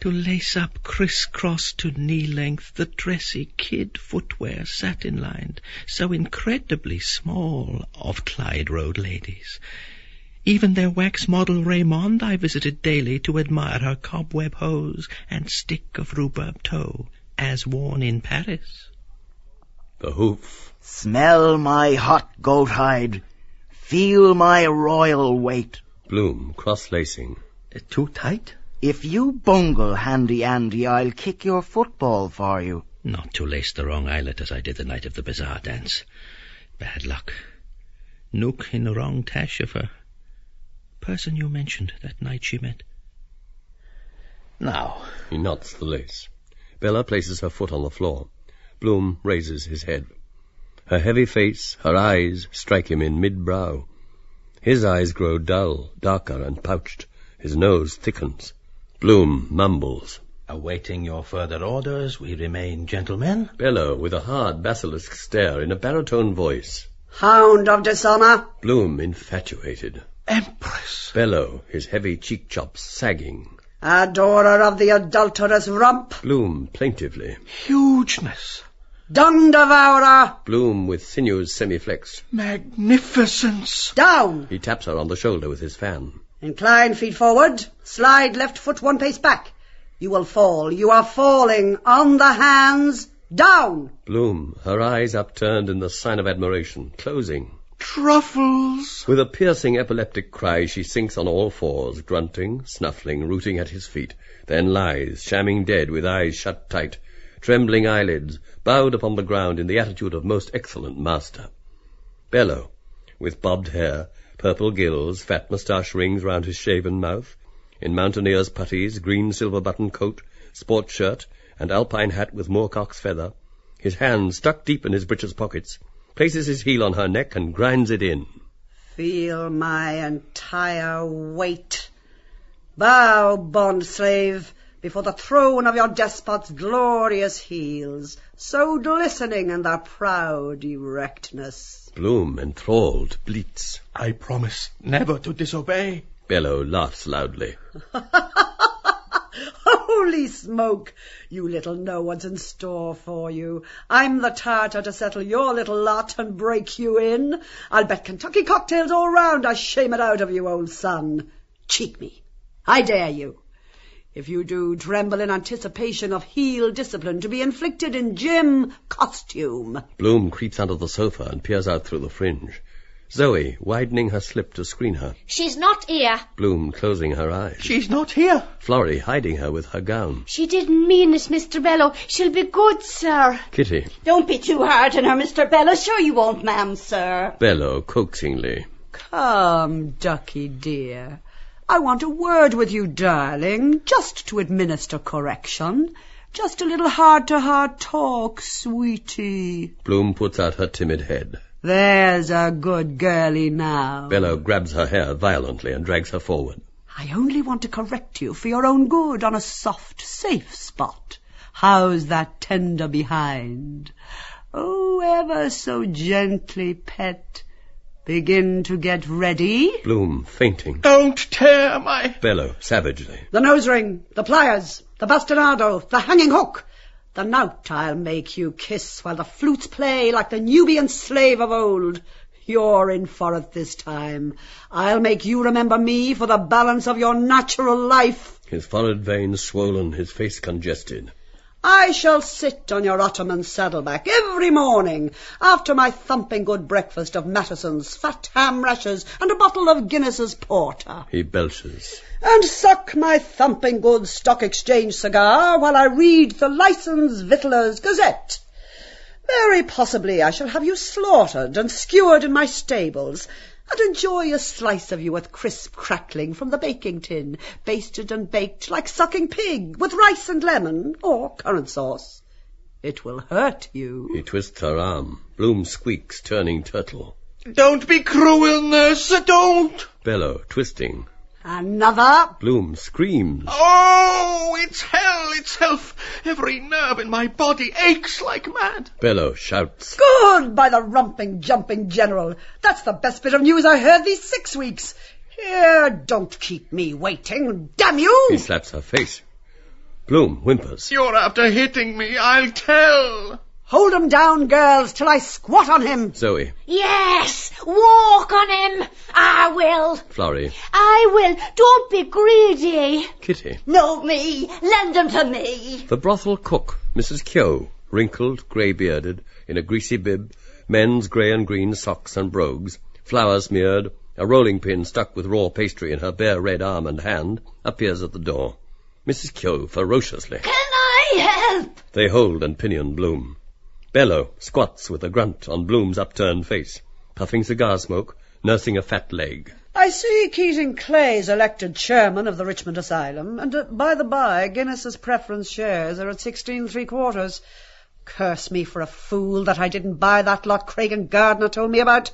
To lace up criss-cross to knee-length the dressy kid footwear satin-lined, so incredibly small, of Clyde Road ladies. Even their wax model Raymond I visited daily to admire her cobweb hose and stick of rhubarb toe, as worn in Paris.
The hoof.
Smell my hot goat hide. Feel my royal weight.
Bloom, cross-lacing.
Too tight?
If you bungle, Handy Andy, I'll kick your football for you.
Not to lace the wrong eyelet as I did the night of the bazaar dance. Bad luck. Nook in the wrong tash of her. Person you mentioned that night she met. Now.
He knots the lace. Bella places her foot on the floor. Bloom raises his head. Her heavy face, her eyes, strike him in mid-brow. His eyes grow dull, darker, and pouched. His nose thickens. Bloom mumbles.
Awaiting your further orders, we remain, gentlemen.
Bello, with a hard basilisk stare in a baritone voice.
Hound of dishonour.
Bloom, infatuated.
Empress.
Bello, his heavy cheek chops sagging.
Adorer of the adulterous rump.
Bloom, plaintively.
Hugeness.
Dung devourer.
Bloom, with sinews semiflexed.
Magnificence.
Down.
He taps her on the shoulder with his fan.
Incline feet forward. Slide left foot 1 pace back. You will fall. You are falling. On the hands. Down.
Bloom, her eyes upturned in the sign of admiration, closing.
Truffles.
With a piercing epileptic cry, she sinks on all fours, grunting, snuffling, rooting at his feet, then lies, shamming dead with eyes shut tight, trembling eyelids, bowed upon the ground in the attitude of most excellent master. Bello, with bobbed hair, purple gills, fat moustache rings round his shaven mouth, in mountaineer's puttees, green silver-buttoned coat, sport shirt, and alpine hat with moorcock's feather, his hands stuck deep in his breeches pockets, places his heel on her neck and grinds it in.
Feel my entire weight. Bow, bond slave, before the throne of your despot's glorious heels, so glistening in their proud erectness.
Bloom, enthralled, bleats.
I promise never to disobey.
Bello laughs loudly.
Holy smoke! You little know what's in store for you. I'm the Tartar to settle your little lot and break you in. I'll bet Kentucky cocktails all round I shame it out of you, old son. Cheat me. I dare you. If you do, tremble in anticipation of heel discipline to be inflicted in gym costume.
Bloom creeps under the sofa and peers out through the fringe. Zoe, widening her slip to screen her.
She's not here.
Bloom, closing her eyes.
She's not here.
Florrie, hiding her with her gown.
She didn't mean it, Mr. Bello. She'll be good, sir.
Kitty.
Don't be too hard on her, Mr. Bello. Sure you won't, ma'am, sir.
Bello, coaxingly.
Come, ducky dear. I want a word with you, darling, just to administer correction. Just a little heart-to-heart talk, sweetie.
Bloom puts out her timid head.
There's a good girlie now.
Bello grabs her hair violently and drags her forward.
I only want to correct you for your own good on a soft, safe spot. How's that tender behind? Oh, ever so gently, pet. Begin to get ready.
Bloom, fainting.
Don't tear my...
Bello, savagely.
The nose ring, the pliers, the bastinado, the hanging hook. The knout I'll make you kiss while the flutes play like the Nubian slave of old. You're in for it this time. I'll make you remember me for the balance of your natural life.
His forehead veins swollen, his face congested.
I shall sit on your ottoman saddleback every morning after my thumping good breakfast of Mattison's fat ham rashers and a bottle of Guinness's porter.
He belches.
And suck my thumping good stock exchange cigar while I read the Licensed Victualler's Gazette. Very possibly I shall have you slaughtered and skewered in my stables, and enjoy a slice of you with crisp crackling from the baking tin, basted and baked like sucking pig, with rice and lemon, or currant sauce. It will hurt you.
He twists her arm. Bloom squeaks, turning turtle.
Don't be cruel, nurse, don't!
Bello, twisting.
Another.
Bloom screams.
Oh, it's hell itself. Every nerve in my body aches like mad.
Bello shouts.
Good, by the rumping, jumping general. That's the best bit of news I heard these 6 weeks. Here, don't keep me waiting, damn you!
He slaps her face. Bloom whimpers.
You're after hitting me, I'll tell.
Hold him down, girls, till I squat on him.
Zoe.
Yes, walk on him. I will.
Florrie.
I will. Don't be greedy.
Kitty.
No, me. Lend them to me.
The brothel cook, Mrs. Keogh, wrinkled, grey-bearded, in a greasy bib, men's grey and green socks and brogues, flour smeared, a rolling pin stuck with raw pastry in her bare red arm and hand, appears at the door. Mrs. Keogh ferociously.
Can I help?
They hold and pinion Bloom. Bello squats with a grunt on Bloom's upturned face, puffing cigar smoke, nursing a fat leg.
I see Keating Clay's elected chairman of the Richmond Asylum, and by the by, Guinness's preference shares are at 16 3/4. Curse me for a fool that I didn't buy that lot Craig Gardner told me about.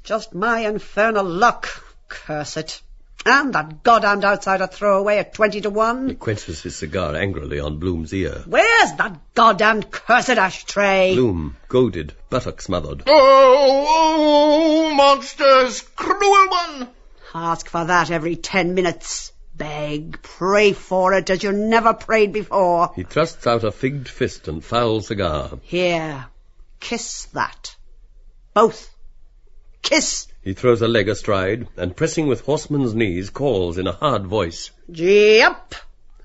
Just my infernal luck. Curse it. And that goddamned outsider throwaway at 20-1.
He quenches his cigar angrily on Bloom's ear.
Where's that goddamned cursed ashtray?
Bloom, goaded, buttock smothered.
Oh, monsters, cruel one!
Ask for that every 10 minutes. Beg, pray for it as you never prayed before.
He thrusts out a figged fist and foul cigar.
Here, kiss that. Both. Kiss.
He throws a leg astride and, pressing with horseman's knees, calls in a hard voice.
Gee up!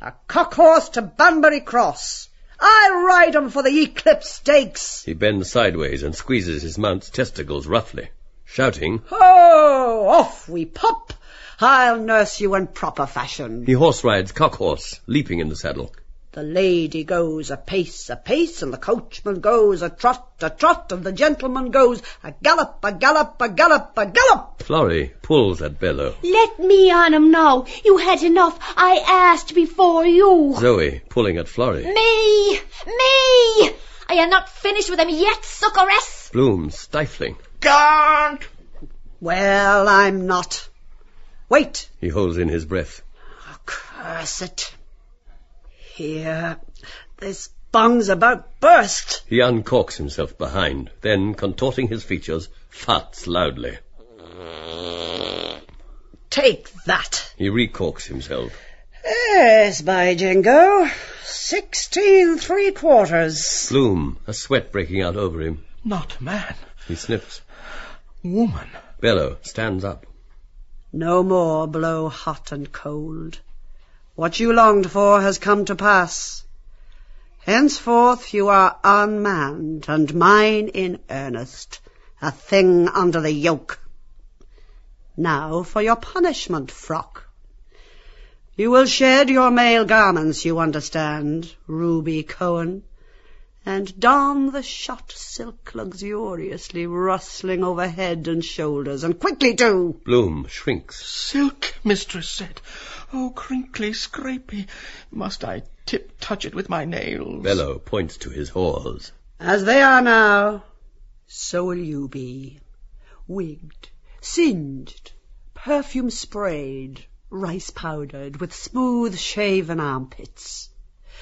A cock horse to Banbury Cross. I'll ride 'em for the Eclipse Stakes.
He bends sideways and squeezes his mount's testicles roughly, shouting,
Ho! Off we pop! I'll nurse you in proper fashion.
He horse-rides cock-horse, leaping in the saddle.
The lady goes a pace, and the coachman goes a trot, and the gentleman goes a gallop, a gallop, a gallop, a gallop.
Florrie pulls at Bello.
Let me on him now. You had enough. I asked before you.
Zoe pulling at Florrie.
Me! I am not finished with him yet, succoress.
Bloom stifling.
Can't!
Well, I'm not. Wait.
He holds in his breath.
Oh, curse it. Here, this bung's about burst.
He uncorks himself behind, then, contorting his features, farts loudly.
Take that.
He recorks himself.
Yes, by jingo. 16 3/4.
Bloom, a sweat breaking out over him.
Not man.
He sniffs.
Woman.
Bello stands up.
No more blow hot and cold. What you longed for has come to pass. Henceforth you are unmanned, and mine in earnest, a thing under the yoke. Now for your punishment, Frock. You will shed your male garments, you understand, Ruby Cohen, and don the shot silk luxuriously rustling over head and shoulders, and quickly too.
Bloom shrinks.
Silk, mistress said. Oh, crinkly, scrapey, must I touch it with my nails?
Bello points to his whores.
As they are now, so will you be. Wigged, singed, perfume sprayed, rice powdered, with smooth shaven armpits.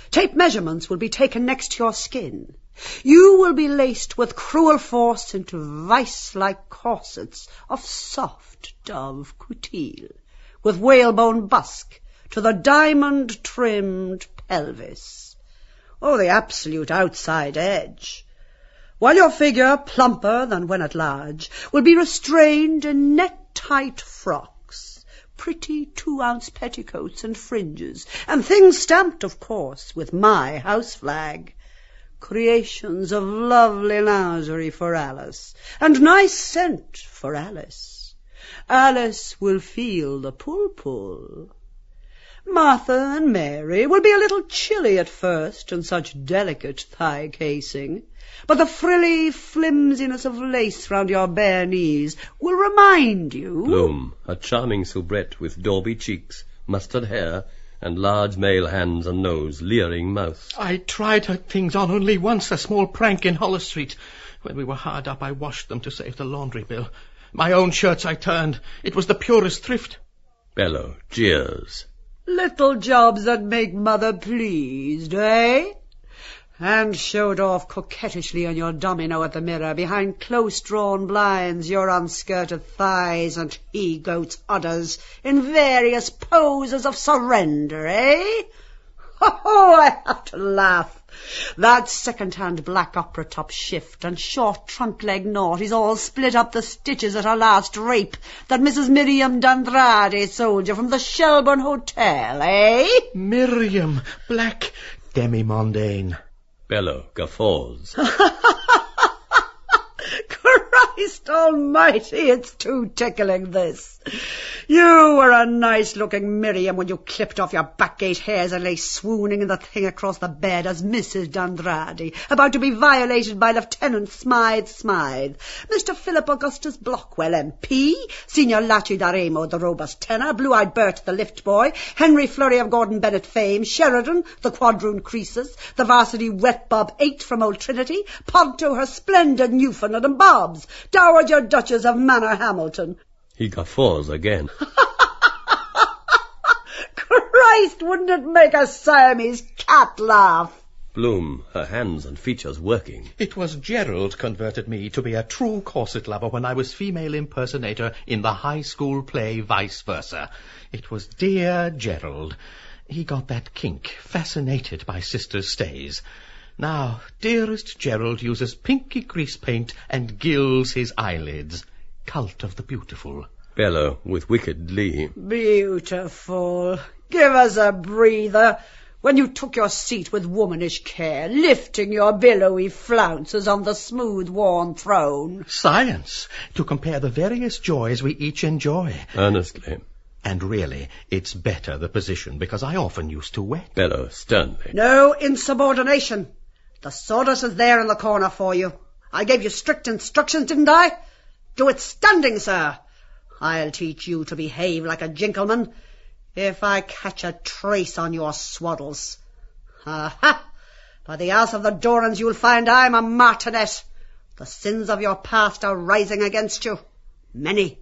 Tape measurements will be taken next to your skin. You will be laced with cruel force into vice-like corsets of soft dove coutil, with whalebone busk to the diamond-trimmed pelvis, or the absolute outside edge, while your figure, plumper than when at large, will be restrained in net-tight frocks, pretty 2-ounce petticoats and fringes, and things stamped, of course, with my house flag, creations of lovely lingerie for Alice, and nice scent for Alice. Alice will feel the pull-pull. Martha and Mary will be a little chilly at first in such delicate thigh casing, but the frilly flimsiness of lace round your bare knees will remind you...
Bloom, a charming soubrette with dauby cheeks, mustard hair, and large male hands and nose, leering mouth.
I tried her things on only once, a small prank in Holles Street. When we were hard up, I washed them to save the laundry bill. My own shirts I turned. It was the purest thrift.
Bello jeers.
Little jobs that make mother pleased, eh? And showed off coquettishly on your domino at the mirror, behind close-drawn blinds, your unskirted thighs and he-goat's udders, in various poses of surrender, eh? Oh, I have to laugh. That second-hand black opera top shift and short trunk-leg naughties all split up the stitches at her last rape that Mrs. Miriam D'Andrade sold you from the Shelburne Hotel, eh?
Miriam, black, demi-mondaine.
Bello guffaws.
Christ! Christ almighty, it's too tickling, this. You were a nice-looking Miriam when you clipped off your backgate hairs and lay swooning in the thing across the bed as Mrs. d'Andrade, about to be violated by Lieutenant Smythe, Mr. Philip Augustus Blockwell, MP, Signor Laci d'Aremo, the robust tenor, Blue-Eyed Bert, the lift boy, Henry Flurry of Gordon Bennett fame, Sheridan, the quadroon Croesus, the varsity wet bob 8 from Old Trinity, Ponto, her splendid Newfoundland and Bobs, Dowager Duchess of Manor Hamilton.
He guffaws again.
Christ, wouldn't it make a Siamese cat laugh?
Bloom, her hands and features working.
It was Gerald converted me to be a true corset lover when I was female impersonator in the high school play Vice Versa. It was dear Gerald. He got that kink, fascinated by Sister Stays. Now, dearest Gerald uses pinky grease paint and gills his eyelids. Cult of the beautiful.
Bello, with wicked glee.
Beautiful. Give us a breather. When you took your seat with womanish care, lifting your billowy flounces on the smooth worn throne.
Science, to compare the various joys we each enjoy.
Earnestly.
And really, it's better the position, because I often used to wet.
Bello, sternly.
No insubordination. The sawdust is there in the corner for you. I gave you strict instructions, didn't I? Do it standing, sir. I'll teach you to behave like a gentleman if I catch a trace on your swaddles. Aha! By the house of the Dorans you'll find I'm a martinet. The sins of your past are rising against you. Many.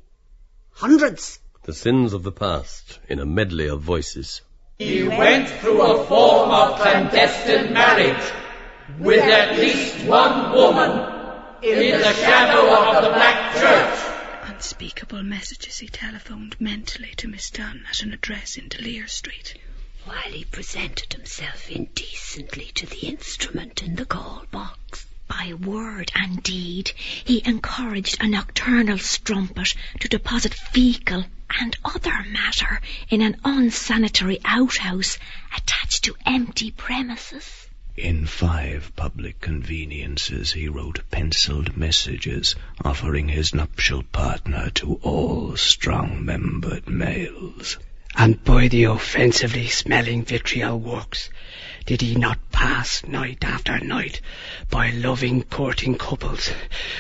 Hundreds.
The sins of the past, in a medley of voices.
He went through a form of clandestine marriage with at least one woman in the shadow of the Black Church.
Unspeakable messages he telephoned mentally to Miss Dunn at an address in Delir Street.
While he presented himself indecently to the instrument in the call box. By word and deed, he encouraged a nocturnal strumpet to deposit fecal and other matter in an unsanitary outhouse attached to empty premises.
In 5 public conveniences he wrote penciled messages offering his nuptial partner to all strong-membered males.
And by the offensively smelling vitriol works, did he not pass night after night by loving courting couples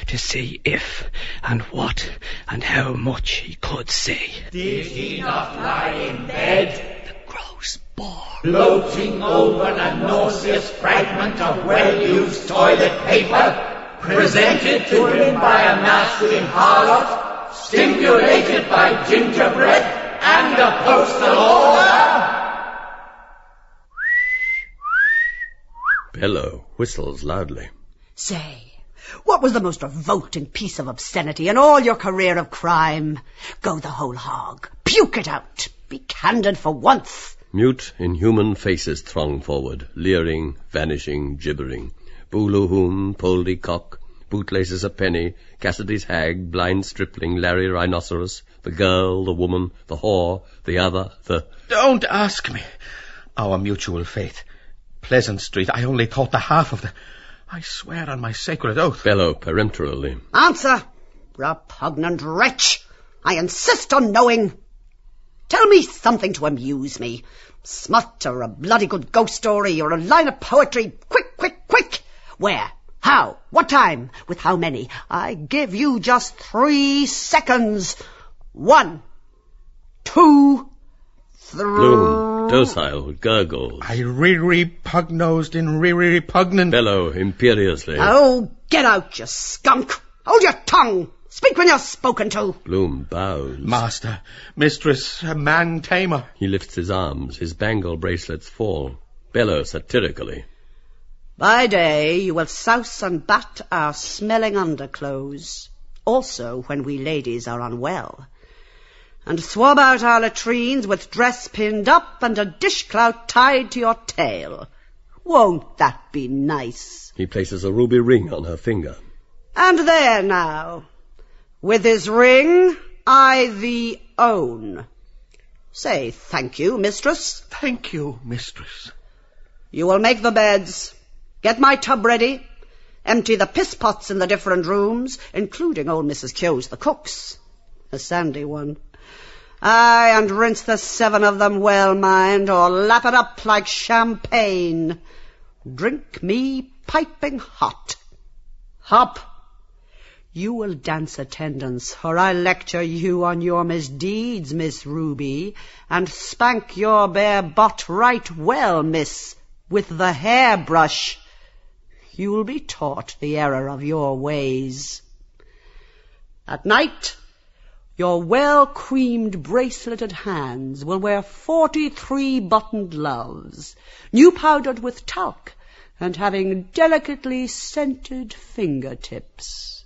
to see if and what and how much he could say?
Did he not lie in bed,
gross bore,
gloating over a nauseous fragment of well-used toilet paper, presented to him by a masculine harlot, stimulated by gingerbread and a postal order?
Bello whistles loudly.
Say, what was the most revolting piece of obscenity in all your career of crime? Go the whole hog. Puke it out. Be candid for once.
Mute, inhuman faces throng forward, leering, vanishing, gibbering. Booloo-hoon, Poldy-cock, Bootlaces a penny, Cassidy's hag, blind stripling, Larry rhinoceros, the girl, the woman, the whore, the other, the...
Don't ask me. Our mutual faith. Pleasant Street, I only caught the half of the... I swear on my sacred oath.
Bello peremptorily.
Answer, repugnant wretch. I insist on knowing. Tell me something to amuse me. Smut, or a bloody good ghost story, or a line of poetry. Quick, quick, quick. Where? How? What time? With how many? I give you just 3 seconds. 1, 2, 3...
Bloom, docile, gurgles.
I re-pug-nosed in re-repugnant...
Bello imperiously.
Oh, get out, you skunk. Hold your tongue. Speak when you're spoken to.
Bloom bows.
Master, mistress, a man-tamer.
He lifts his arms. His bangle bracelets fall. Bello satirically.
By day you will souse and bat our smelling underclothes, also when we ladies are unwell, and swab out our latrines with dress pinned up and a dishclout tied to your tail. Won't that be nice?
He places a ruby ring on her finger.
And there now, with this ring I thee own. Say thank you, mistress.
Thank you, mistress.
You will make the beds. Get my tub ready. Empty the piss-pots in the different rooms, including old Mrs. Keogh's the cook's. A sandy one. Aye, and rinse the 7 of them well, mind, or lap it up like champagne. Drink me piping hot. Hop! You will dance attendance, or I'll lecture you on your misdeeds, Miss Ruby, and spank your bare butt right well, miss, with the hairbrush. You'll be taught the error of your ways. At night, your well-creamed braceleted hands will wear 43 buttoned gloves, new powdered with talc, and having delicately scented fingertips.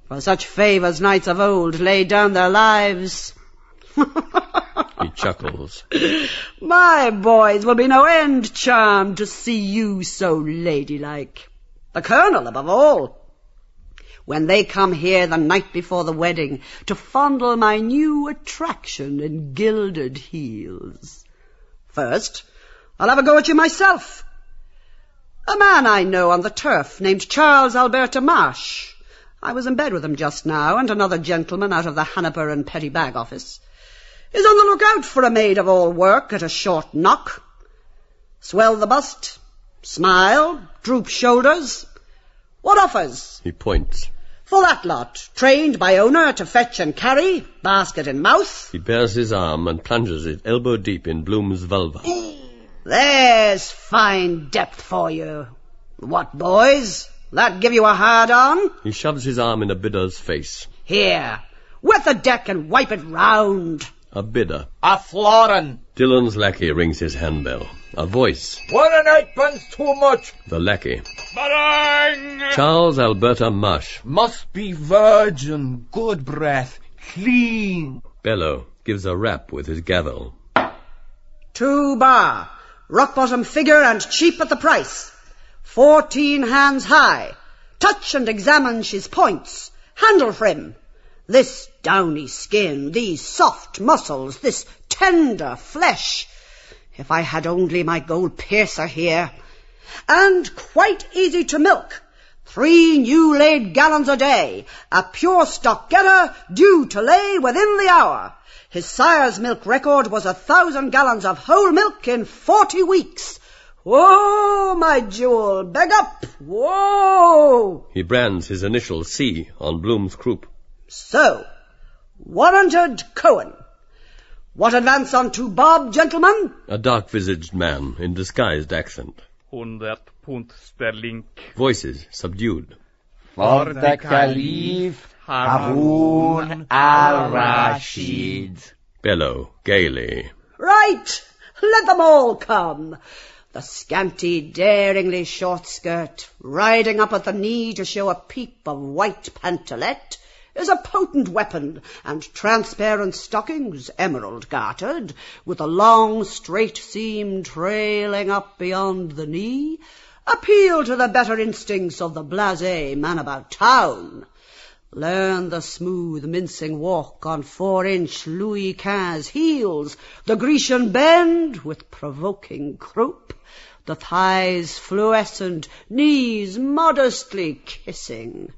For such favours knights of old laid down their lives.
He chuckles.
My boys will be no end charmed to see you so ladylike. The Colonel above all. When they come here the night before the wedding to fondle my new attraction in gilded heels. First, I'll have a go at you myself. A man I know on the turf named Charles Alberta Marsh. I was in bed with him just now, and another gentleman out of the Hanaper and Petty Bag Office is on the lookout for a maid-of-all-work at a short knock. Swell the bust, smile, droop shoulders. What offers?
He points.
For that lot, trained by owner to fetch and carry, basket in mouth.
He bares his arm and plunges it elbow deep in Bloom's vulva.
There's fine depth for you. What, boys? That give you a hard-on?
He shoves his arm in a bidder's face.
Here, wet the deck and wipe it round.
A bidder.
A florin.
Dillon's lackey rings his handbell. A voice.
1 and 8pence too much.
The lackey.
Bang!
Charles Alberta Marsh.
Must be virgin, good breath, clean.
Bellow gives a rap with his gavel.
2 bar. Rock-bottom figure and cheap at the price. 14 hands high. Touch and examine she's points. Handle for him. This downy skin, these soft muscles, this tender flesh. If I had only my gold piercer here. And quite easy to milk. 3 new laid gallons a day. A pure stock getter due to lay within the hour. His sire's milk record was 1,000 gallons of whole milk in 40 weeks. Whoa, my jewel, beg up, whoa!
He brands his initial C on Bloom's croup.
So, warranted Cohen. What advance on 2 bob, gentlemen?
A dark-visaged man in disguised accent.
100 pund sterling.
Voices subdued.
For the Caliph Harun al-Rashid.
Bellow gaily.
Right, let them all come. The scanty, daringly short skirt, riding up at the knee to show a peep of white pantalette, is a potent weapon, and transparent stockings, emerald-gartered, with a long, straight seam trailing up beyond the knee, appeal to the better instincts of the blasé man about town. Learn the smooth, mincing walk on 4-inch Louis XV heels, the Grecian bend with provoking croup, the thighs fluorescent, knees modestly kissing.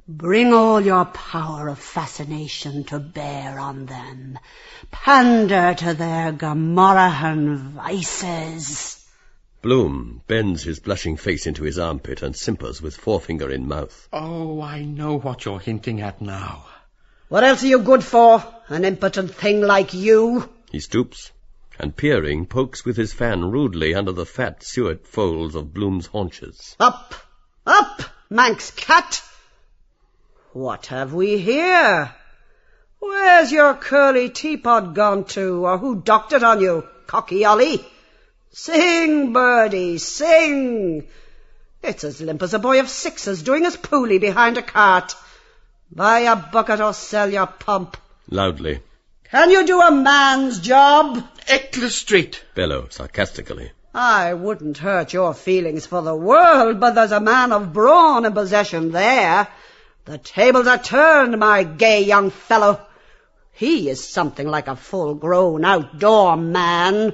Bring all your power of fascination to bear on them. Pander to their Gomorrahan vices.
Bloom bends his blushing face into his armpit and simpers with forefinger in mouth.
Oh, I know what you're hinting at now.
What else are you good for, an impotent thing like you?
He stoops, and peering, pokes with his fan rudely under the fat suet folds of Bloom's haunches.
Up, up, Manx cat! What have we here? Where's your curly teapot gone to, or who docked it on you, cocky Ollie? Sing, birdie, sing! It's as limp as a boy of 6 doing his poolie behind a cart. Buy a bucket or sell your pump.
Loudly.
Can you do a man's job?
Eccles Street.
Bellow sarcastically.
I wouldn't hurt your feelings for the world, but there's a man of brawn in possession there. The tables are turned, my gay young fellow. He is something like a full-grown outdoor man.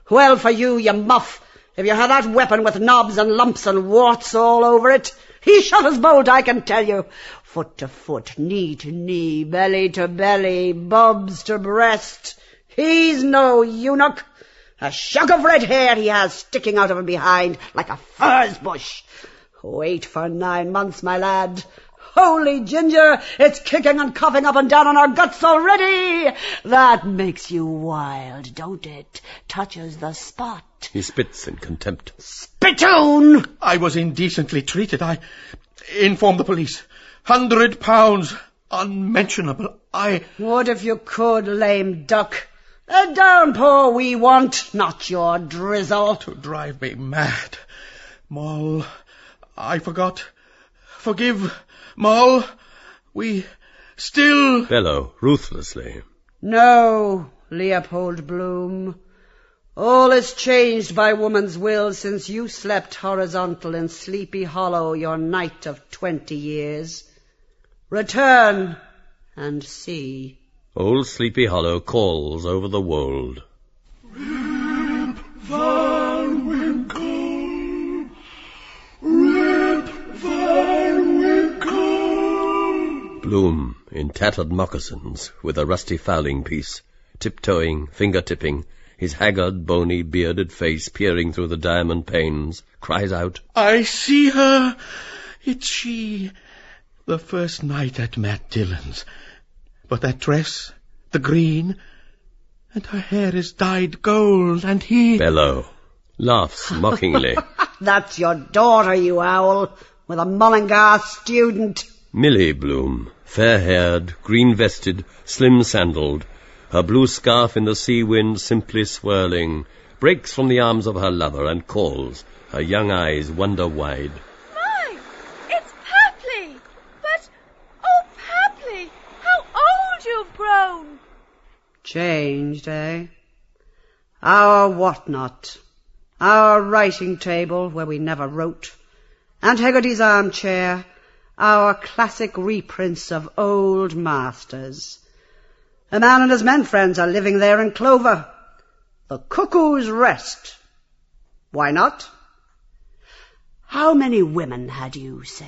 Well for you, you muff. If you had that weapon with knobs and lumps and warts all over it, he shot as bolt, I can tell you. Foot to foot, knee to knee, belly to belly, bubs to breast. He's no eunuch. A shock of red hair he has sticking out of him behind like a furze bush. Wait for 9 months, my lad. Holy ginger, it's kicking and coughing up and down on our guts already. That makes you wild, don't it? Touches the spot.
He spits in contempt.
Spittoon!
I was indecently treated. I informed the police. £100. Unmentionable.
What if you could, lame duck? A downpour we want, not your drizzle.
To drive me mad. Moll, I forgot. Forgive, Moll. We still...
Bellow, ruthlessly.
No, Leopold Bloom. All is changed by woman's will since you slept horizontal in Sleepy Hollow your night of 20 years. Return and see.
Old Sleepy Hollow calls over the world.
Rip Van Winkle! Rip Van Winkle!
Bloom, in tattered moccasins, with a rusty fowling piece, tiptoeing, finger-tipping, his haggard, bony, bearded face peering through the diamond panes, cries out,
I see her! It's she! The first night at Matt Dillon's. But that dress, the green, and her hair is dyed gold, and he...
Bellow laughs mockingly.
That's your daughter, you owl, with a Mullingar student.
Millie Bloom, fair-haired, green-vested, slim-sandalled, her blue scarf in the sea wind simply swirling, breaks from the arms of her lover and calls, her young eyes wonder-wide.
My, it's Papley! But, oh, Papley, how old you've grown!
Changed, eh? Our whatnot, our writing table where we never wrote, Aunt Hegarty's armchair, our classic reprints of old masters. A man and his men friends are living there in clover. The Cuckoo's Rest. Why not? How many women had you, say?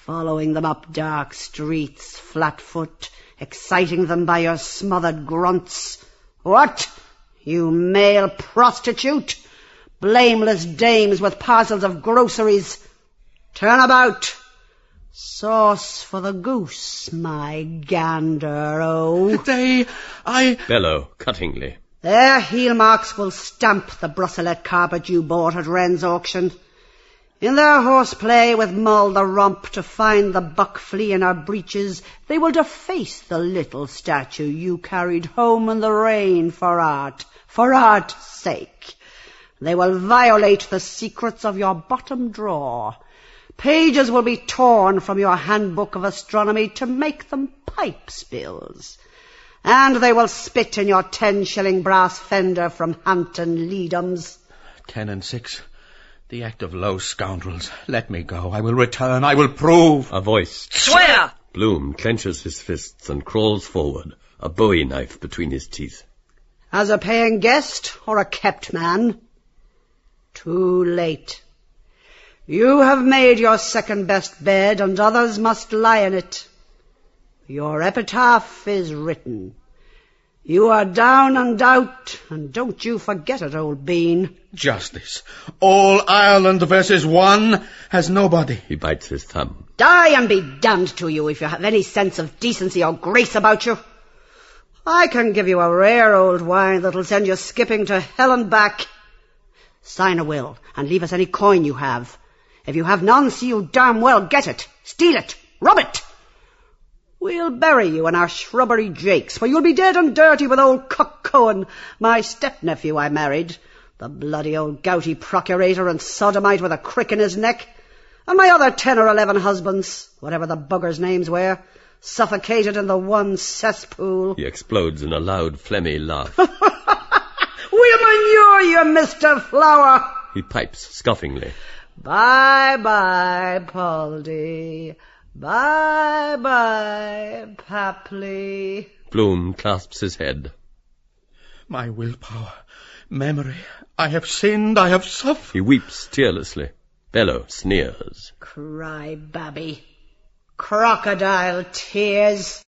Following them up dark streets, flat-foot, exciting them by your smothered grunts. What? You male prostitute? Blameless dames with parcels of groceries. Turn about. Sauce for the goose, my gander, oh.
Bellow, cuttingly.
Their heel marks will stamp the brusselette carpet you bought at Wren's auction. In their horseplay with Mull the Rump to find the buck flea in her breeches, they will deface the little statue you carried home in the rain for art's sake. They will violate the secrets of your bottom drawer. Pages will be torn from your handbook of astronomy to make them pipe spills. And they will spit in your 10-shilling brass fender from Hampton Leadham's.
10 and 6. The act of low scoundrels. Let me go. I will return. I will prove.
A voice.
Swear!
Bloom clenches his fists and crawls forward, a bowie knife between his teeth.
As a paying guest or a kept man? Too late. You have made your second-best bed, and others must lie in it. Your epitaph is written. You are down and out, and don't you forget it, old bean.
Justice. All Ireland versus one has nobody.
He bites his thumb.
Die and be damned to you if you have any sense of decency or grace about you. I can give you a rare old wine that'll send you skipping to hell and back. Sign a will, and leave us any coin you have. If you have none, see you damn well get it, steal it, rob it. We'll bury you in our shrubbery jakes, for you'll be dead and dirty with old Cuck Cohen, my step-nephew I married, the bloody old gouty procurator and sodomite with a crick in his neck, and my other 10 or 11 husbands, whatever the buggers' names were, suffocated in the one cesspool.
He explodes in a loud, phlegmy laugh.
We'll manure you, Mr. Flower.
He pipes scoffingly.
Bye-bye, Poldy. Bye-bye, Papley.
Bloom clasps his head.
My willpower
Memory, I have sinned, I have suffered.
He weeps tearlessly. Bello sneers.
Cry, babby. Crocodile tears.